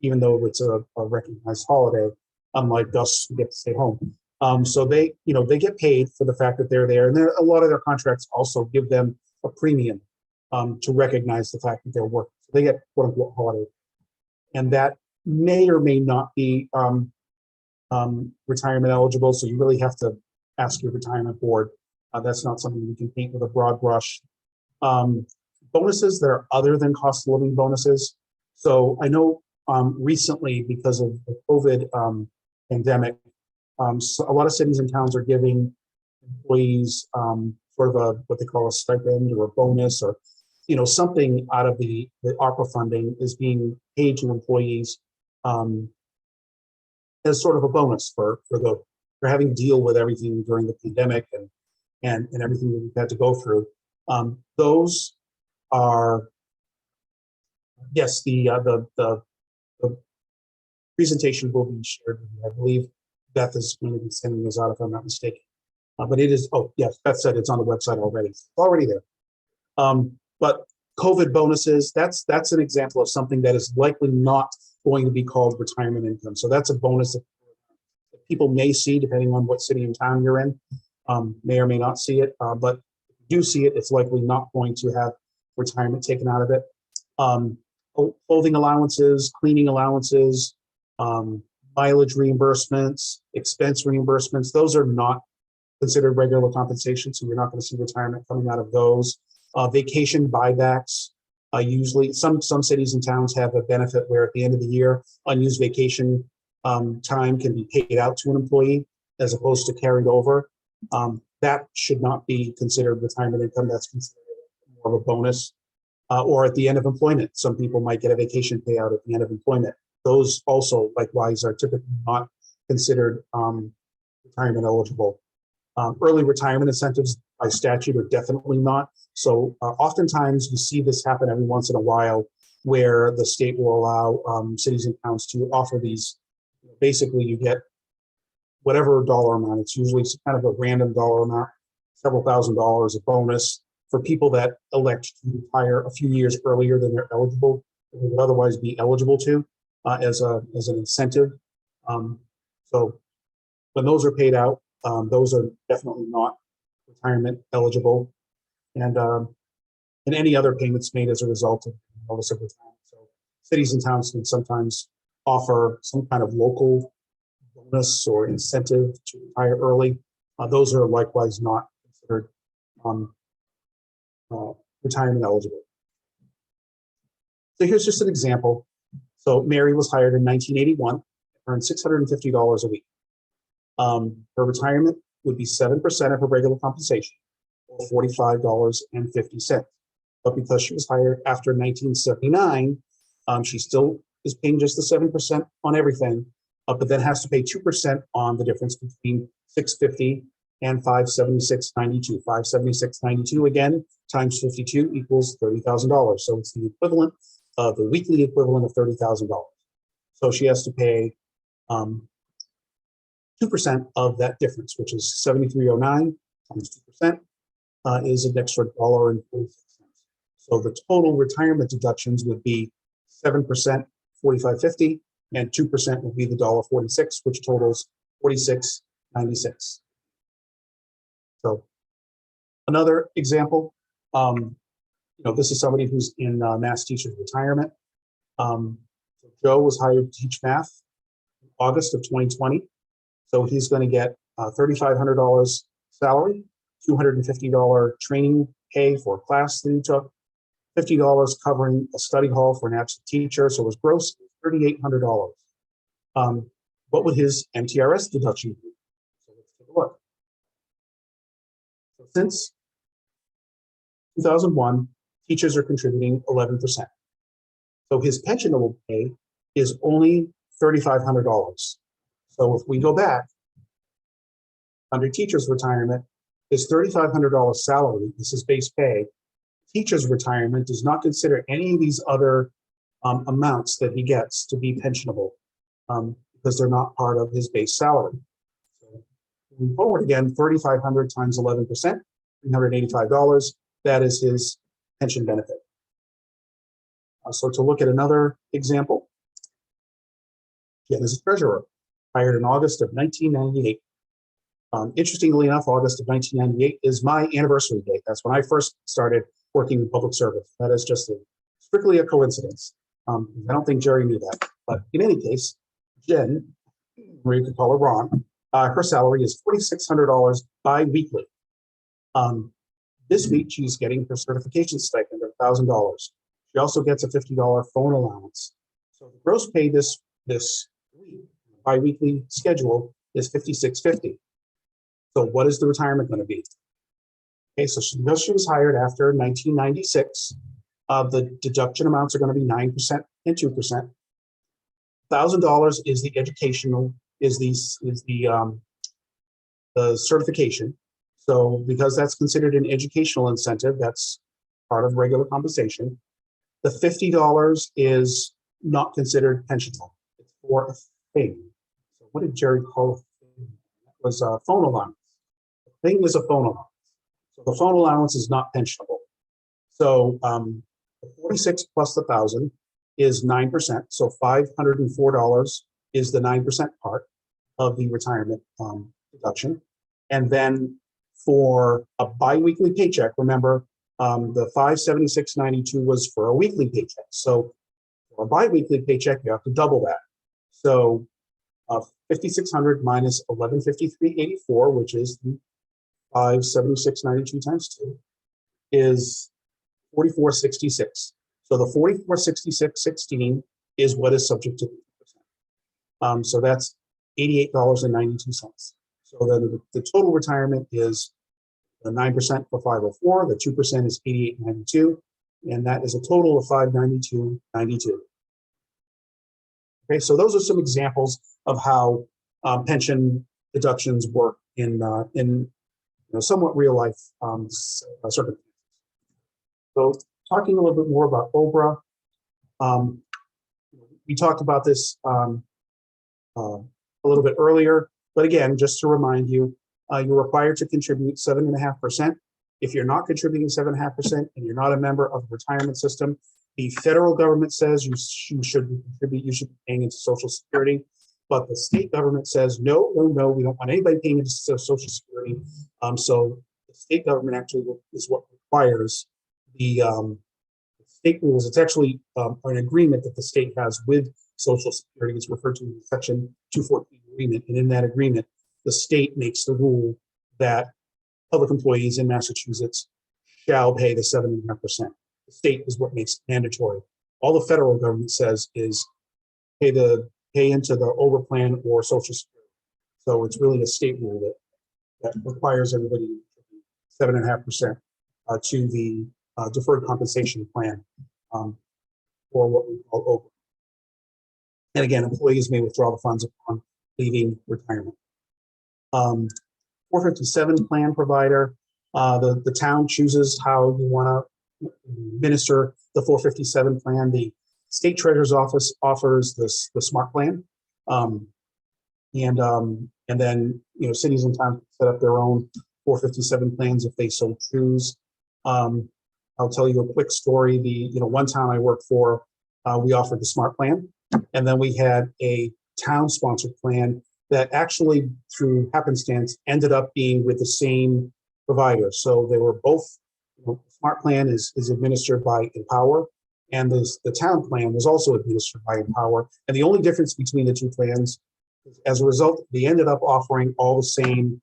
even though it's a recognized holiday, unlike us who get to stay home. So they get paid for the fact that they're there. And a lot of their contracts also give them a premium to recognize the fact that they're working. So they get quote unquote holiday. And that may or may not be retirement eligible. So you really have to ask your retirement board. That's not something you can paint with a broad brush. Bonuses that are other than cost of living bonuses. So I know recently, because of the COVID pandemic, so a lot of cities and towns are giving employees sort of what they call a stipend or a bonus, or something out of the ARPA funding is being paid to employees as sort of a bonus for having to deal with everything during the pandemic and everything that we've had to go through. Those are, yes, the presentation will be shared with you. I believe Beth is going to be sending those out if I'm not mistaken. But it is, oh, yes, Beth said it's on the website already. It's already there. But COVID bonuses, that's an example of something that is likely not going to be called retirement income. So that's a bonus that people may see depending on what city and town you're in, may or may not see it. But if you do see it, it's likely not going to have retirement taken out of it. Clothing allowances, cleaning allowances, mileage reimbursements, expense reimbursements, those are not considered regular compensation, so you're not going to see retirement coming out of those. Vacation buybacks, usually some cities and towns have a benefit where at the end of the year, unused vacation time can be paid out to an employee as opposed to carried over. That should not be considered retirement income. That's considered more of a bonus. Or at the end of employment, some people might get a vacation payout at the end of employment. Those also likewise are typically not considered retirement eligible. Early retirement incentives by statute are definitely not. So oftentimes you see this happen every once in a while where the state will allow cities and towns to offer these. Basically, you get whatever dollar amount. It's usually kind of a random dollar amount, several $1,000s a bonus for people that elect to retire a few years earlier than they're eligible, they would otherwise be eligible to as an incentive. So when those are paid out, those are definitely not retirement eligible, and any other payments made as a result of notice of retirement. So cities and towns can sometimes offer some kind of local bonus or incentive to retire early. Those are likewise not considered retirement eligible. So here's just an example. So Mary was hired in 1981, earned $650 a week. Her retirement would be 7% of her regular compensation, or $45.50. But because she was hired after 1979, she still is paying just the 7% on everything, but then has to pay 2% on the difference between 650 and 576.92. 576.92 again times 52 equals $30,000. So it's the equivalent of the weekly equivalent of $30,000. So she has to pay 2% of that difference, which is 7309 times 2% is an extra $1.46. So the total retirement deductions would be 7%, $45.50, and 2% would be the $1.46, which totals $46.96. So another example, this is somebody who's in math teacher's retirement. Joe was hired to teach math in August of 2020. So he's going to get $3,500 salary, $250 training pay for a class that he took, $50 covering a study hall for an absent teacher. So his gross $3,800. What would his MTRS deduction be? So let's take a look. So since 2001, teachers are contributing 11%. So his pensionable pay is only $3,500. So if we go back, under teachers' retirement, his $3,500 salary, this is base pay. Teachers' retirement does not consider any of these other amounts that he gets to be pensionable because they're not part of his base salary. So moving forward again, $3,500 times 11%, $385. That is his pension benefit. So to look at another example, again, as a treasurer, hired in August of 1998. Interestingly enough, August of 1998 is my anniversary date. That's when I first started working in public service. That is just strictly a coincidence. I don't think Jerry knew that. But in any case, Jen, or you could call her Ron, her salary is $4,600 bi-weekly. This week, she's getting her certification stipend of $1,000. She also gets a $50 phone allowance. So the gross pay this week, bi-weekly schedule, is $5,650. So what is the retirement going to be? Okay, so because she was hired after 1996, the deduction amounts are going to be 9% and 2%. $1,000 is the educational, is the certification. So because that's considered an educational incentive, that's part of regular compensation. The $50 is not considered pensionable. It's for a thing. So what did Jerry call it? It was a phone allowance. thing is a phone allowance. So the phone allowance is not pensionable. So 46 plus the 1,000 is 9%. So $504 is the 9% part of the retirement deduction. And then for a biweekly paycheck, remember the $576.92 was for a weekly paycheck. So for a biweekly paycheck, you have to double that. So 5,600 minus 1153.84, which is the 576.92 times 2, is 4466. So the 4466.16 is what is subject to 3%. So that's $88.92. So then the total retirement is the 9% for 504, the 2% is 88.92, and that is a total of 592.92. Okay, so those are some examples of how pension deductions work in somewhat real life circumstances. So talking a little bit more about OBRA, we talked about this a little bit earlier, but again, just to remind you, you're required to contribute 7.5%. If you're not contributing 7.5% and you're not a member of the retirement system, the federal government says you should contribute, you should be paying into Social Security, but the state government says, no, we don't want anybody paying into Social Security. So the state government actually is what requires the state rules. It's actually an agreement that the state has with Social Security. It's referred to in Section 214 agreement. And in that agreement, the state makes the rule that public employees in Massachusetts shall pay the 7.5%. The state is what makes it mandatory. All the federal government says is pay into the OBRA plan or Social Security. So it's really a state rule that requires everybody to contribute 7.5% to the deferred compensation plan or what we call OBRA. And again, employees may withdraw the funds upon leaving retirement. 457 plan provider, the town chooses how you want to administer the 457 plan. The state treasurer's office offers the smart plan, and then cities and towns set up their own 457 plans if they so choose. I'll tell you a quick story. The one town I worked for, we offered the smart plan, and then we had a town-sponsored plan that actually, through happenstance, ended up being with the same provider. So they were both. Smart plan is administered by Empower, and the town plan was also administered by Empower. And the only difference between the two plans, as a result, they ended up offering all the same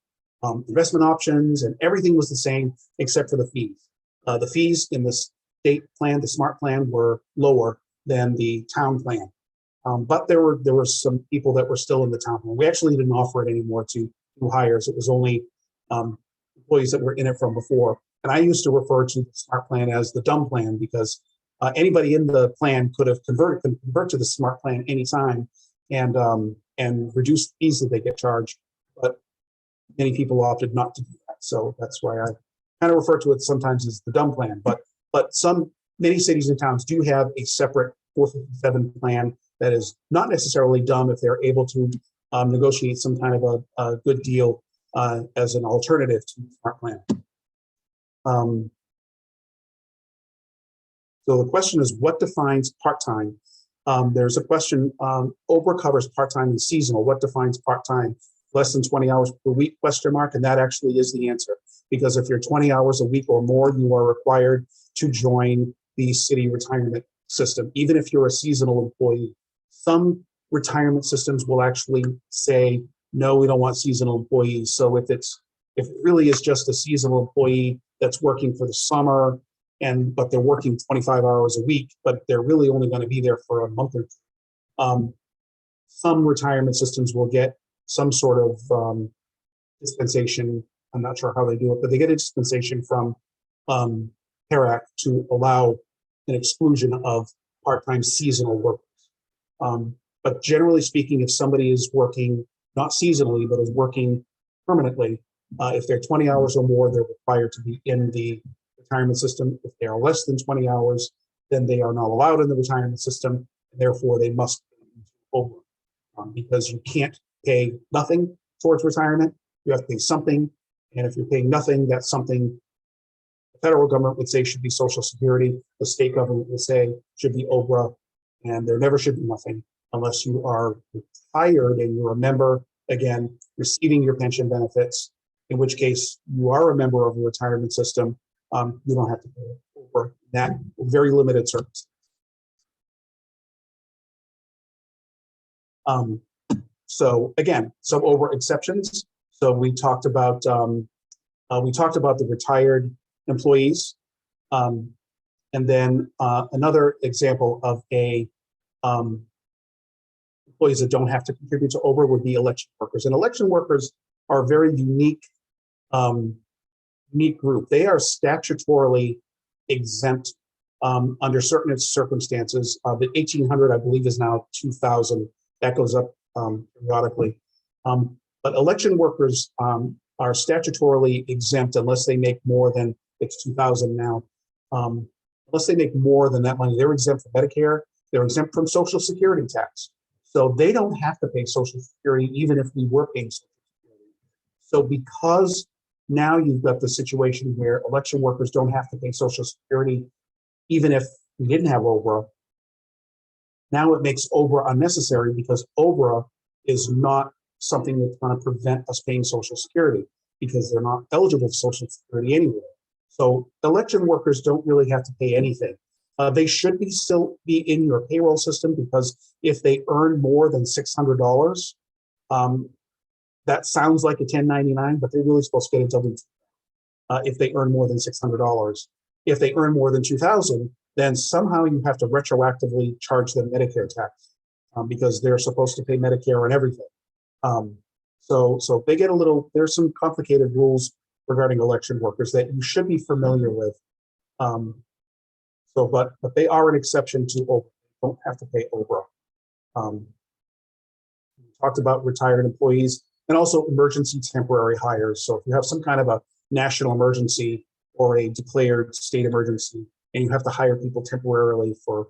investment options, and everything was the same except for the fees. The fees in the state plan, the smart plan, were lower than the town plan. But there were some people that were still in the town plan. We actually didn't offer it anymore to new hires. It was only employees that were in it from before. And I used to refer to the smart plan as the dumb plan because anybody in the plan could convert to the smart plan anytime and reduce the fees that they get charged. But many people opted not to do that. So that's why I kind of refer to it sometimes as the dumb plan. But many cities and towns do have a separate 457 plan that is not necessarily dumb if they're able to negotiate some kind of a good deal as an alternative to the smart plan. So the question is, what defines part-time? There's a question, OBRA covers part-time and seasonal. What defines part-time? Less than 20 hours per week, ? And that actually is the answer. Because if you're 20 hours a week or more, you are required to join the city retirement system, even if you're a seasonal employee. Some retirement systems will actually say, no, we don't want seasonal employees. So if it really is just a seasonal employee that's working for the summer, but they're working 25 hours a week, but they're really only going to be there for a month or two. Some retirement systems will get some sort of dispensation. I'm not sure how they do it, but they get a dispensation from PARAC to allow an exclusion of part-time seasonal workers. But generally speaking, if somebody is working not seasonally, but is working permanently, if they're 20 hours or more, they're required to be in the retirement system. If they are less than 20 hours, then they are not allowed in the retirement system. And therefore, they must be over because you can't pay nothing towards retirement. You have to pay something, And if you're paying nothing, that's something the federal government would say should be Social Security. The state government would say should be OBRA, and there never should be nothing unless you are retired and you're a member, again, receiving your pension benefits, in which case you are a member of a retirement system. You don't have to pay OBRA in that very limited circumstance. So again, some OBRA exceptions. So we talked about the retired employees, and then another example of a employees that don't have to contribute to OBRA would be election workers. And election workers are a very unique group. They are statutorily exempt under certain circumstances. The 1800, I believe, is now 2000. That goes up periodically. But election workers are statutorily exempt unless they make more than, it's 2000 now, unless they make more than that money. They're exempt from Medicare. They're exempt from Social Security tax. So they don't have to pay Social Security even if we were paying Social Security. So because now you've got the situation where election workers don't have to pay Social Security even if we didn't have OBRA, now it makes OBRA unnecessary because OBRA is not something that's going to prevent us paying Social Security because they're not eligible for Social Security anyway. So election workers don't really have to pay anything. They should still be in your payroll system because if they earn more than $600, that sounds like a 1099, but they're really supposed to get a W-2 if they earn more than $600. If they earn more than $2,000, then somehow you have to retroactively charge them Medicare tax because they're supposed to pay Medicare on everything. So they get there's some complicated rules regarding election workers that you should be familiar with. But they are an exception to OBRA. They don't have to pay OBRA. We talked about retired employees and also emergency temporary hires. So if you have some kind of a national emergency or a declared state emergency, and you have to hire people temporarily for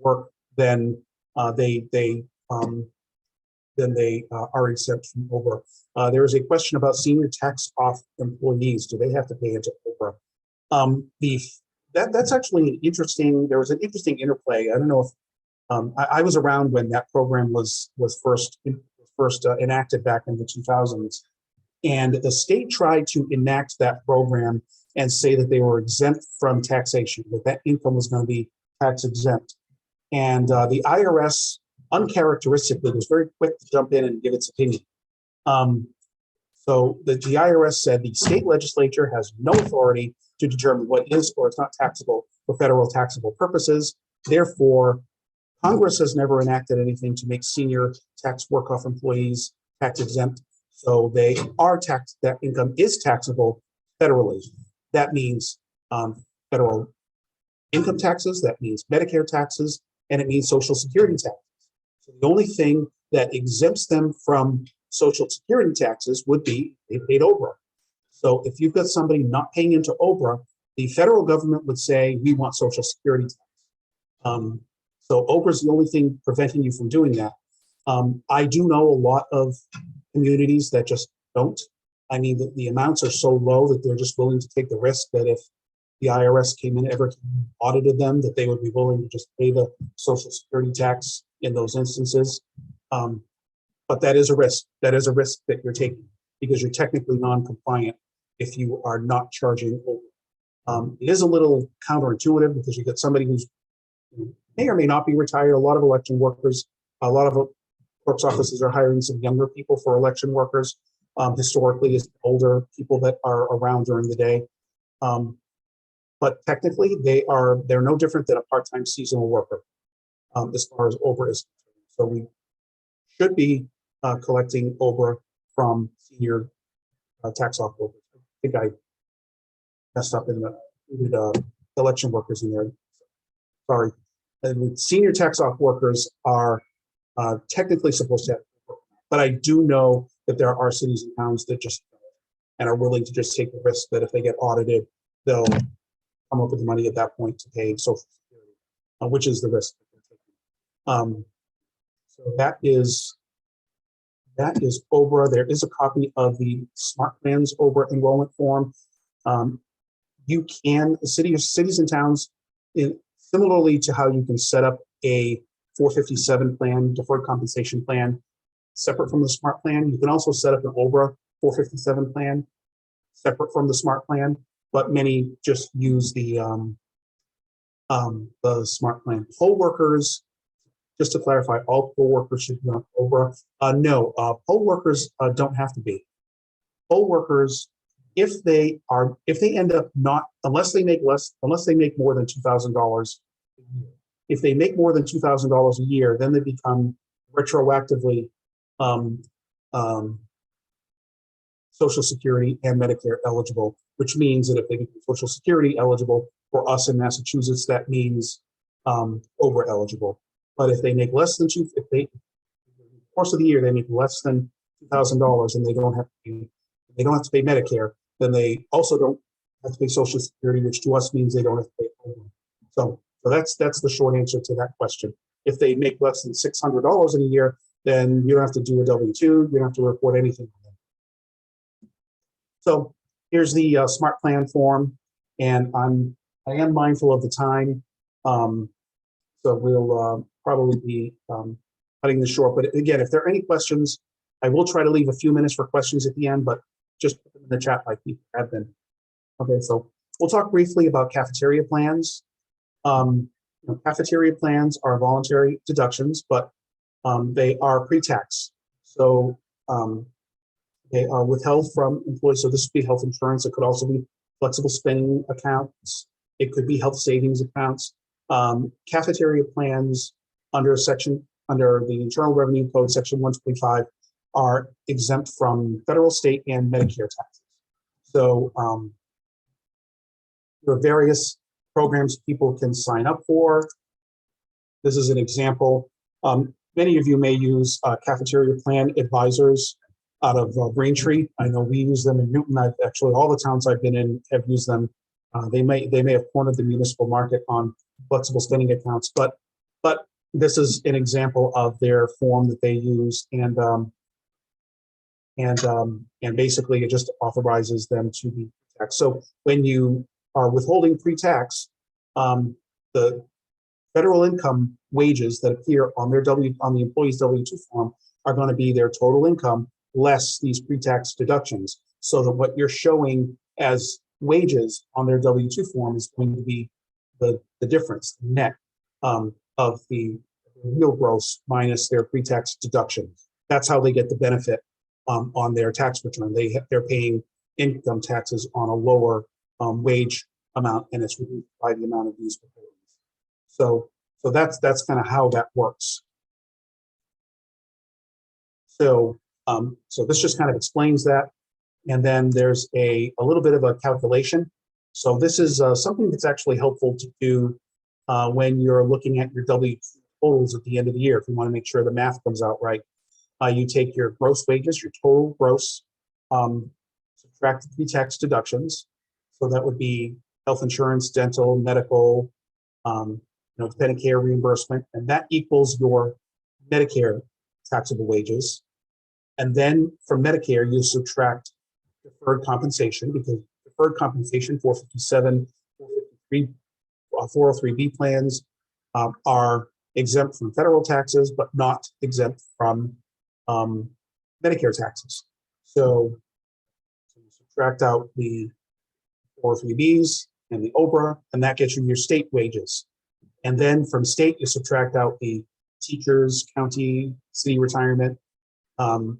work, then they are exempt from OBRA. There is a question about senior tax off employees. Do they have to pay into OBRA? That's actually an interesting. There was an interesting interplay. I don't know if I was around when that program was first enacted back in the 2000s, and the state tried to enact that program and say that they were exempt from taxation, that income was going to be tax exempt. And the IRS, uncharacteristically, was very quick to jump in and give its opinion. So the IRS said the state legislature has no authority to determine what is or is not taxable for federal taxable purposes. Therefore, Congress has never enacted anything to make senior tax work-off employees tax exempt. So they are taxed, that income is taxable federally. That means federal income taxes, that means Medicare taxes, and it means Social Security taxes. So the only thing that exempts them from Social Security taxes would be they paid OBRA. So if you've got somebody not paying into OBRA, the federal government would say, we want Social Security tax. So OBRA is the only thing preventing you from doing that. I do know a lot of communities that just don't. I mean, the amounts are so low that they're just willing to take the risk that if the IRS came in, audited them, that they would be willing to just pay the Social Security tax in those instances. But that is a risk. That is a risk that you're taking because you're technically non-compliant if you are not charging OBRA. It is a little counterintuitive because you get somebody who's may or may not be retired. A lot of election workers, a lot of clerk's offices are hiring some younger people for election workers. Historically, it's older people that are around during the day. But technically, they're no different than a part-time seasonal worker as far as OBRA is concerned. So we should be collecting OBRA from senior tax off workers. I think I messed up in the election workers in there. Sorry. And senior tax off workers are technically supposed to have, but I do know that there are cities and towns that just and are willing to just take the risk that if they get audited, they'll come up with the money at that point to pay Social Security, which is the risk that they're taking. So that is That is OBRA. There is a copy of the Smart Plans OBRA enrollment form. You can, cities and towns, similarly to how you can set up a 457 plan, deferred compensation plan, separate from the Smart Plan, you can also set up an OBRA 457 plan, separate from the Smart Plan, but many just use the Smart Plan. Poll workers, just to clarify, all poll workers should be on OBRA. No, poll workers don't have to be. Poll workers, if they end up not, unless they make more than $2,000 a year. If they make more than $2,000 a year, then they become retroactively Social Security and Medicare eligible, which means that if they become Social Security eligible for us in Massachusetts, that means OBRA eligible. But if they make less than in the course of the year, they make less than $2,000 and they don't have to pay Medicare, then they also don't have to pay Social Security, which to us means they don't have to pay OBRA. So that's the short answer to that question. If they make less than $600 in a year, then you don't have to do a W-2. You don't have to report anything. So here's the Smart Plan form, and I am mindful of the time, so we'll probably be cutting this short. But again, if there are any questions, I will try to leave a few minutes for questions at the end, but just put them in the chat like people have been. Okay, so we'll talk briefly about cafeteria plans. Cafeteria plans are voluntary deductions, but they are pre-tax. So they are withheld from employees. So this would be health insurance. It could also be flexible spending accounts. It could be health savings accounts. Cafeteria plans under the Internal Revenue Code, Section 125, are exempt from federal, state, and Medicare taxes. So there are various programs people can sign up for. This is an example. Many of you may use cafeteria plan advisors out of Braintree. I know we use them in Newton. Actually, all the towns I've been in have used them. They may have cornered the municipal market on flexible spending accounts, but this is an example of their form that they use, and basically it just authorizes them to be taxed. So when you are withholding pre-tax, the federal income wages that appear on the employee's W-2 form are going to be their total income less these pre-tax deductions, so that what you're showing as wages on their W-2 form is going to be the difference, the net of the real gross minus their pre-tax deduction. That's how they get the benefit on their tax return. They're paying income taxes on a lower wage amount, and it's reduced by the amount of these withholdings. So that's kind of how that works. So this just kind of explains that. And then there's a little bit of a calculation. So this is something that's actually helpful to do when you're looking at your W totals at the end of the year. If you want to make sure the math comes out right, you take your gross wages, your total gross, subtract the pre-tax deductions. So that would be health insurance, dental, medical, dependent care reimbursement, and that equals your Medicare taxable wages. And then from Medicare, you subtract deferred compensation, because deferred compensation 457, 453, 403B plans are exempt from federal taxes, but not exempt from Medicare taxes. So you subtract out the 403Bs and the OBRA, and that gets you your state wages. And then from state, you subtract out the teachers, county, city retirement, and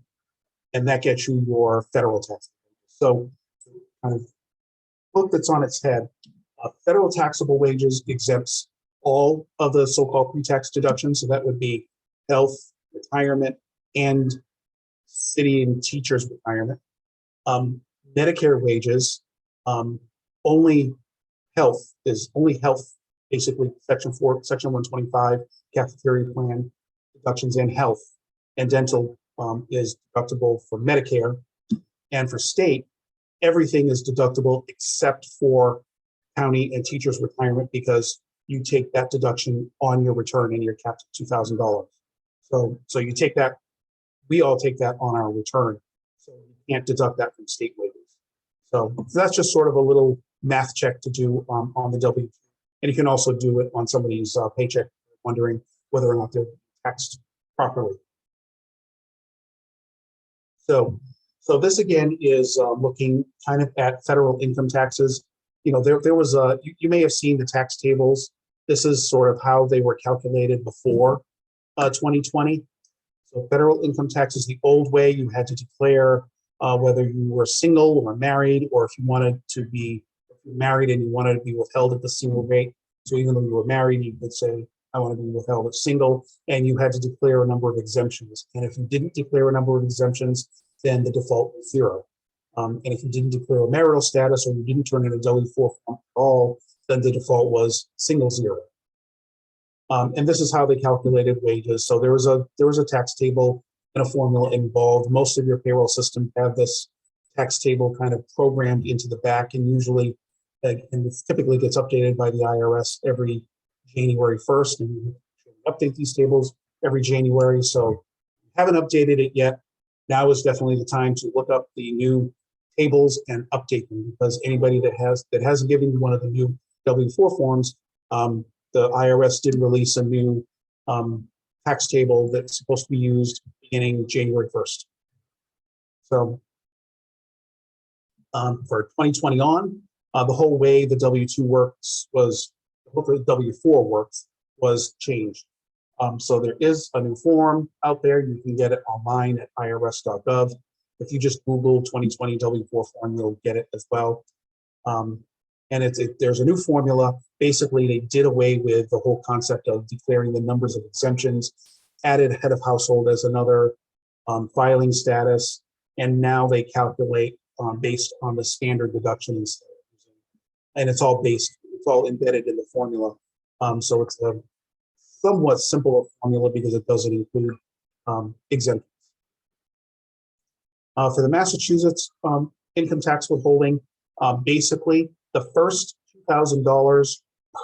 that gets you your federal taxes. So kind of flip that's on its head. Federal taxable wages exempts all of the so-called pre-tax deductions. So that would be health, retirement, and city and teachers retirement. Medicare wages, only health, basically section 125, cafeteria plan deductions, and health and dental is deductible for Medicare. And for state, everything is deductible except for county and teachers retirement, because you take that deduction on your return and you're capped at $2,000. So you take that we all take that on our return. So you can't deduct that from state wages. So that's just sort of a little math check to do on the W-2. And you can also do it on somebody's paycheck, wondering whether or not they're taxed properly. So this again is looking kind of at federal income taxes. You know, there was you may have seen the tax tables. This is sort of how they were calculated before 2020. So federal income tax is the old way. You had to declare whether you were single or married, or if you wanted to be married and you wanted to be withheld at the single rate. So even though you were married, you could say, I want to be withheld at single, and you had to declare a number of exemptions. And if you didn't declare a number of exemptions, then the default was 0. And if you didn't declare a marital status, or you didn't turn in a W-4 form at all, then the default was single 0. And this is how they calculated wages. So there was a tax table and a formula involved. Most of your payroll systems have this tax table kind of programmed into the back, and usually, and it typically gets updated by the IRS every January 1st, and you update these tables every January. So if you haven't updated it yet, now is definitely the time to look up the new tables and update them, because anybody that hasn't given you one of the new W-4 forms, the IRS did release a new tax table that's supposed to be used beginning January 1st. So for 2020 on, the whole way the W-2 works was, the W-4 works was changed. So there is a new form out there. You can get it online at irs.gov. If you just Google 2020 W-4 form, you'll get it as well. And there's a new formula. Basically, they did away with the whole concept of declaring the numbers of exemptions, added head of household as another filing status, and now they calculate based on the standard deduction instead. And it's all embedded in the formula. So it's a somewhat simpler formula because it doesn't include exemptions. For the Massachusetts income tax withholding, basically the first $2,000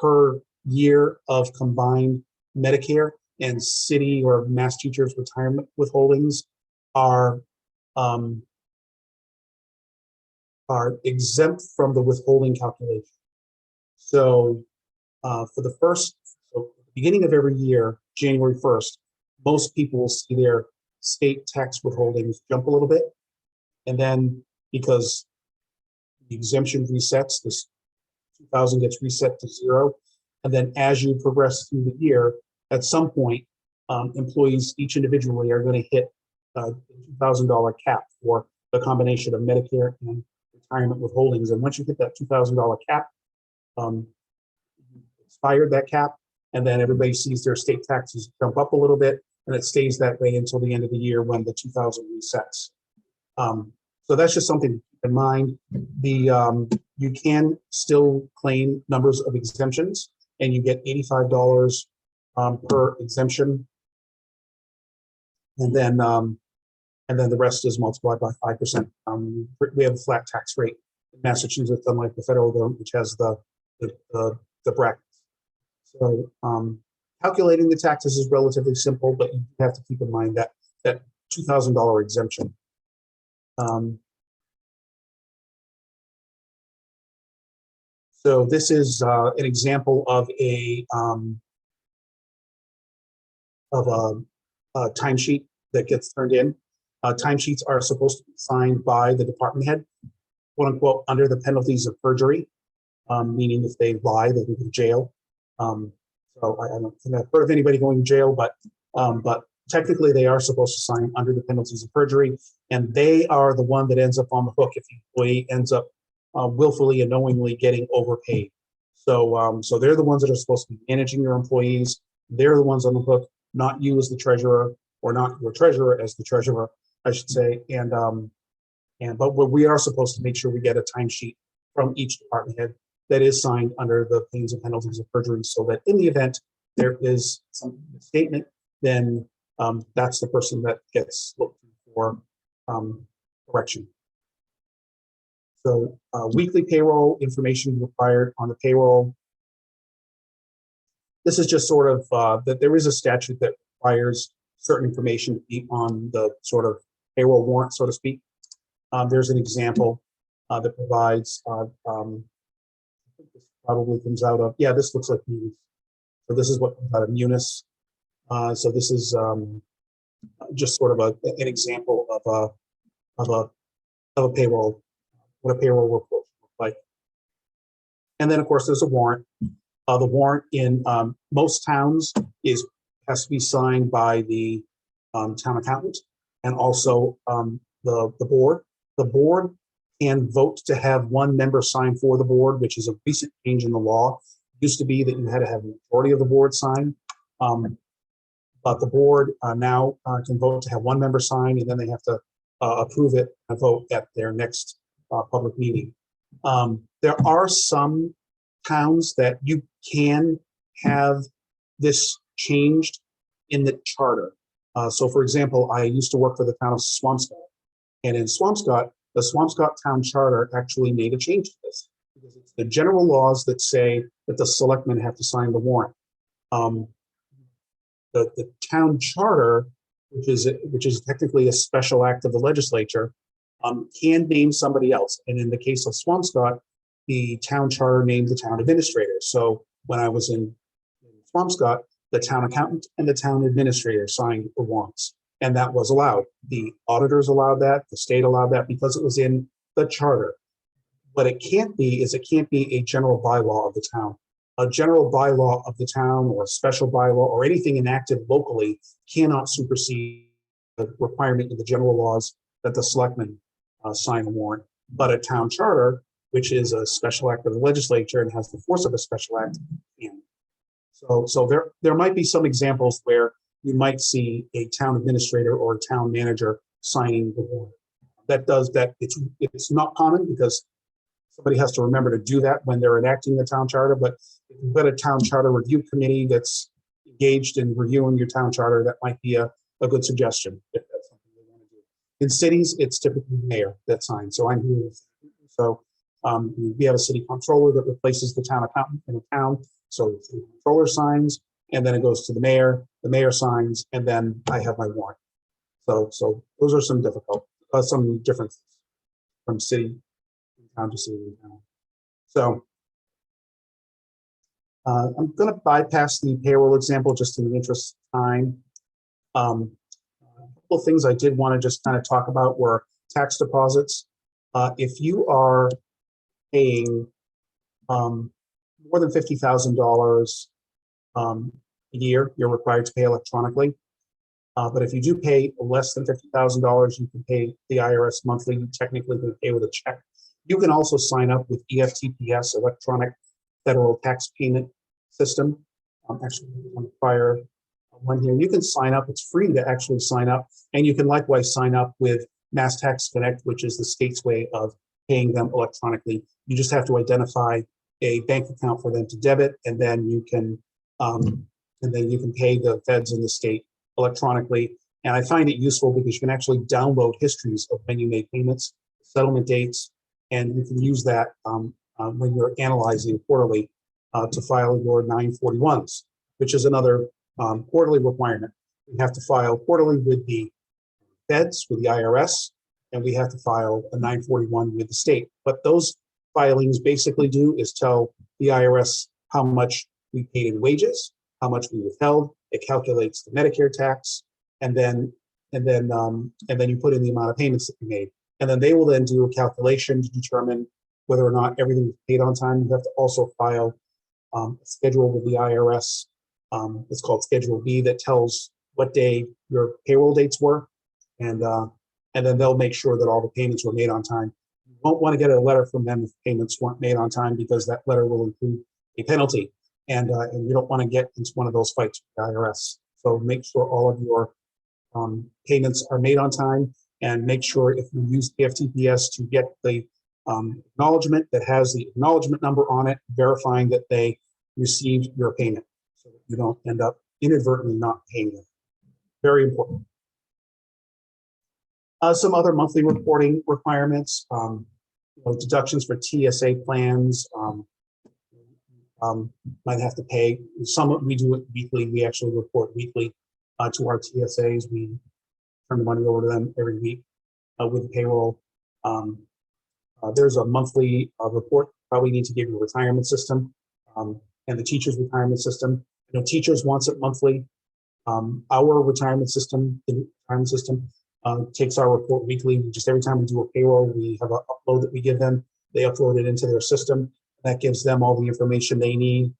per year of combined Medicare and city or mass teachers retirement withholdings are exempt from the withholding calculation. So for the beginning of every year, January 1st, most people will see their state tax withholdings jump a little bit. And then because the exemption resets, this 2,000 gets reset to 0. And then as you progress through the year, at some point, employees each individually are going to hit the $2,000 cap for the combination of Medicare and retirement withholdings. And once you hit that $2,000 cap, expired that cap, and then everybody sees their state taxes jump up a little bit, and it stays that way until the end of the year when the 2,000 resets. So that's just something to keep in mind. You can still claim numbers of exemptions, and you get $85 per exemption, and then the rest is multiplied by 5%. We have a flat tax rate in Massachusetts, unlike the federal government, which has the brackets. So calculating the taxes is relatively simple, but you have to keep in mind that $2,000 exemption. So this is an example of a timesheet that gets turned in. Timesheets are supposed to be signed by the department head, quote unquote, under the penalties of perjury, meaning if they lie, they can go to jail. So I don't think I've heard of anybody going to jail, but technically they are supposed to sign under the penalties of perjury, and they are the one that ends up on the hook if the employee ends up willfully and knowingly getting overpaid. So they're the ones that are supposed to be managing your employees. They're the ones on the hook, not you as the treasurer, or not your treasurer as the treasurer, I should say. But we are supposed to make sure we get a timesheet from each department head that is signed under the pains and penalties of perjury, so that in the event there is some statement, then that's the person that gets looked for correction. So weekly payroll information required on the payroll. This is just sort of that there is a statute that requires certain information to be on the sort of payroll warrant, so to speak. There's an example that provides, I think this probably comes out of, yeah, this looks like Munis. So this is what comes out of Munis. So this is just sort of an example of a payroll, what a payroll report looks like. And then of course there's a warrant. The warrant in most towns has to be signed by the town accountant and also the board. The board can vote to have one member sign for the board, which is a recent change in the law. It used to be that you had to have a majority of the board sign, but the board now can vote to have one member sign, and then they have to approve it and vote at their next public meeting. There are some towns that you can have this changed in the charter. So for example, I used to work for the town of Swampscott, and in Swampscott, the Swampscott town charter actually made a change to this, because it's the general laws that say that the selectmen have to sign the warrant. The town charter, which is technically a special act of the legislature, can name somebody else. And in the case of Swampscott, the town charter named the town administrator. So when I was in Swampscott, the town accountant and the town administrator signed the warrants, and that was allowed. The auditors allowed that, the state allowed that, because it was in the charter. What it can't be is, it can't be a general bylaw of the town. A general bylaw of the town or a special bylaw or anything enacted locally cannot supersede the requirement in the general laws that the selectmen sign a warrant. But a town charter, which is a special act of the legislature and has the force of a special act, can. So there might be some examples where you might see a town administrator or a town manager signing the warrant. It's not common, because somebody has to remember to do that when they're enacting the town charter. But if you've got a town charter review committee that's engaged in reviewing your town charter, that might be a good suggestion if that's something they want to do. In cities, it's typically the mayor that signs. So I'm here. So we have a city controller that replaces the town accountant in a town. So the controller signs, and then it goes to the mayor signs, and then I have my warrant. So those are some differences from city town to city and town. So I'm going to bypass the payroll example just in the interest of time. A couple of things I did want to just kind of talk about were tax deposits. If you are paying more than $50,000 a year, you're required to pay electronically. But if you do pay less than $50,000, you can pay the IRS monthly. You technically can pay with a check. You can also sign up with EFTPS, Electronic Federal Tax Payment System. Actually, on the prior one here, you can sign up. It's free to actually sign up. And you can likewise sign up with Mass Tax Connect, which is the state's way of paying them electronically. You just have to identify a bank account for them to debit, and then you can pay the feds in the state electronically. And I find it useful because you can actually download histories of when you made payments, settlement dates, and you can use that when you're analyzing quarterly to file your 941s, which is another quarterly requirement. We have to file quarterly with the feds, with the IRS, and we have to file a 941 with the state. What those filings basically do is tell the IRS how much we paid in wages, how much we withheld. It calculates the Medicare tax, and then you put in the amount of payments that you made. And then they will then do a calculation to determine whether or not everything was paid on time. You have to also file a schedule with the IRS. It's called Schedule B, that tells what day your payroll dates were. And then they'll make sure that all the payments were made on time. You won't want to get a letter from them if payments weren't made on time, because that letter will include a penalty. And you don't want to get into one of those fights with the IRS. So make sure all of your payments are made on time, and make sure if you use EFTPS to get the acknowledgement that has the acknowledgement number on it, verifying that they received your payment, so that you don't end up inadvertently not paying them. Very important. Some other monthly reporting requirements, deductions for TSA plans. Might have to pay some. We do it weekly. We actually report weekly. to our TSAs. We turn the money over to them every week with payroll. There's a monthly report. Probably need to give you a retirement system and the teachers' retirement system. I know teachers wants it monthly. Our retirement system, takes our report weekly. Just every time we do a payroll, we have an upload that we give them. They upload it into their system. That gives them all the information they need.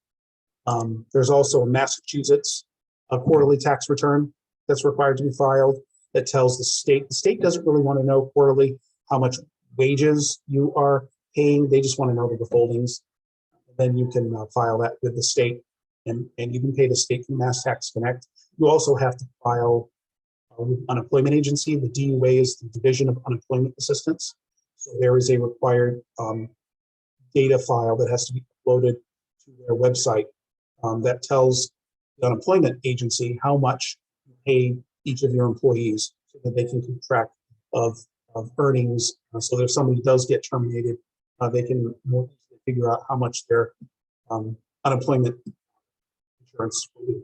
There's also a Massachusetts quarterly tax return that's required to be filed that tells the state. The state doesn't really want to know quarterly how much wages you are paying. They just want to know the withholdings. Then you can file that with the state, and you can pay the state through Mass Tax Connect. You also have to file with unemployment agency. The DUA is the Division of Unemployment Assistance. So there is a required data file that has to be uploaded to their website that tells the unemployment agency how much you pay each of your employees, so that they can keep track of earnings. So that if somebody does get terminated, they can more easily figure out how much their unemployment insurance will be.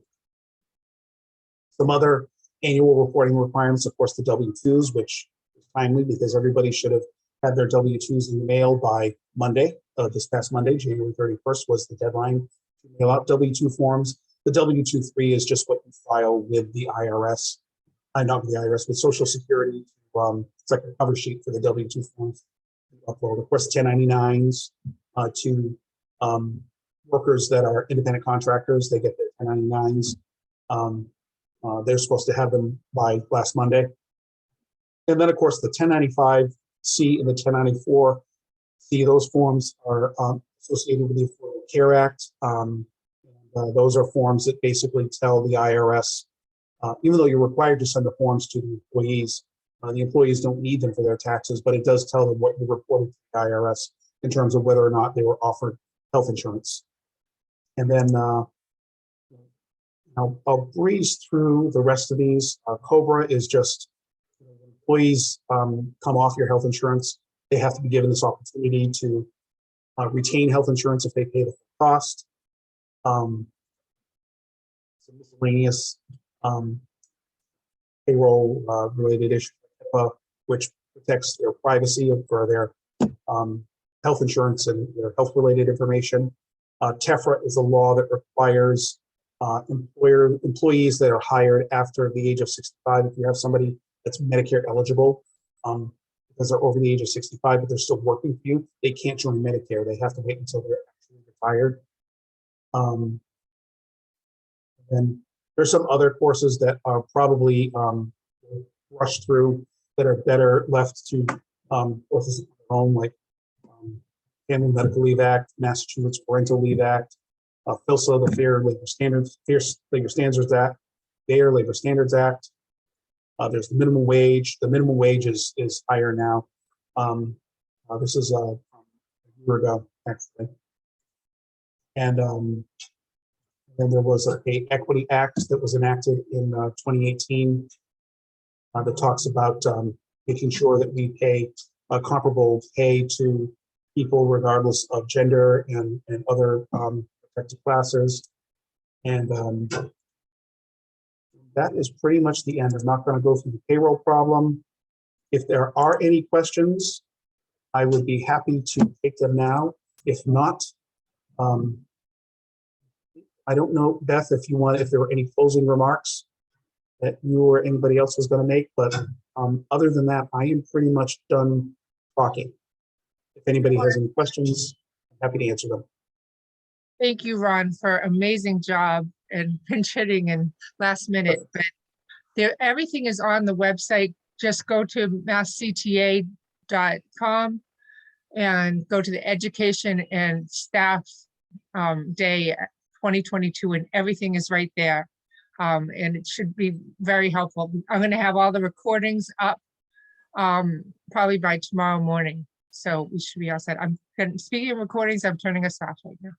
Some other annual reporting requirements, of course, the W-2s, which is timely because everybody should have had their W-2s in the mail by Monday. This past Monday, January 31st, was the deadline to mail out W-2 forms. The W-2-3 is just what you file with the IRS, not with the IRS, with Social Security. It's like a cover sheet for the W-2 forms you upload. Of course, 1099s to workers that are independent contractors. They get their 1099s. They're supposed to have them by last Monday. And then, of course, the 1095C and the 1094C, those forms are associated with the Affordable Care Act. Those are forms that basically tell the IRS, even though you're required to send the forms to the employees don't need them for their taxes, but it does tell them what you reported to the IRS in terms of whether or not they were offered health insurance. And then I'll breeze through the rest of these. COBRA is just employees come off your health insurance. They have to be given this opportunity to retain health insurance if they pay the full cost. Some miscellaneous payroll related issues, which protects their privacy for their health insurance and their health related information. TEFRA is a law that requires employees that are hired after the age of 65, if you have somebody that's Medicare eligible, because they're over the age of 65, but they're still working for you, they can't join Medicare. They have to wait until they're actually retired. And there's some other courses that are probably rushed through that are better left to courses of their own, like Family Medical Leave Act, Massachusetts Parental Leave Act, FILSA, the Fair Labor Standards Act, Fair Labor Standards Act. There's the minimum wage. The minimum wage is higher now. This is a year ago, actually. And then there was a Equity Act that was enacted in 2018 that talks about making sure that we pay comparable pay to people regardless of gender and other protected classes. And that is pretty much the end. I'm not going to go through the payroll problem. If there are any questions, I would be happy to take them now. If not, I don't know, Beth, if there were any closing remarks that you or anybody else was going to make, but other than that, I am pretty much done talking. If anybody has any questions, I'm happy to answer them. Thank you, Ron, for amazing job and pinch hitting and last minute. But everything is on the website. Just go to masscta.com and go to the Education and Staff Day 2022, and everything is right there. And it should be very helpful. I'm going to have all the recordings up probably by tomorrow morning. So we should be all set. Speaking of recordings, I'm turning us off right now.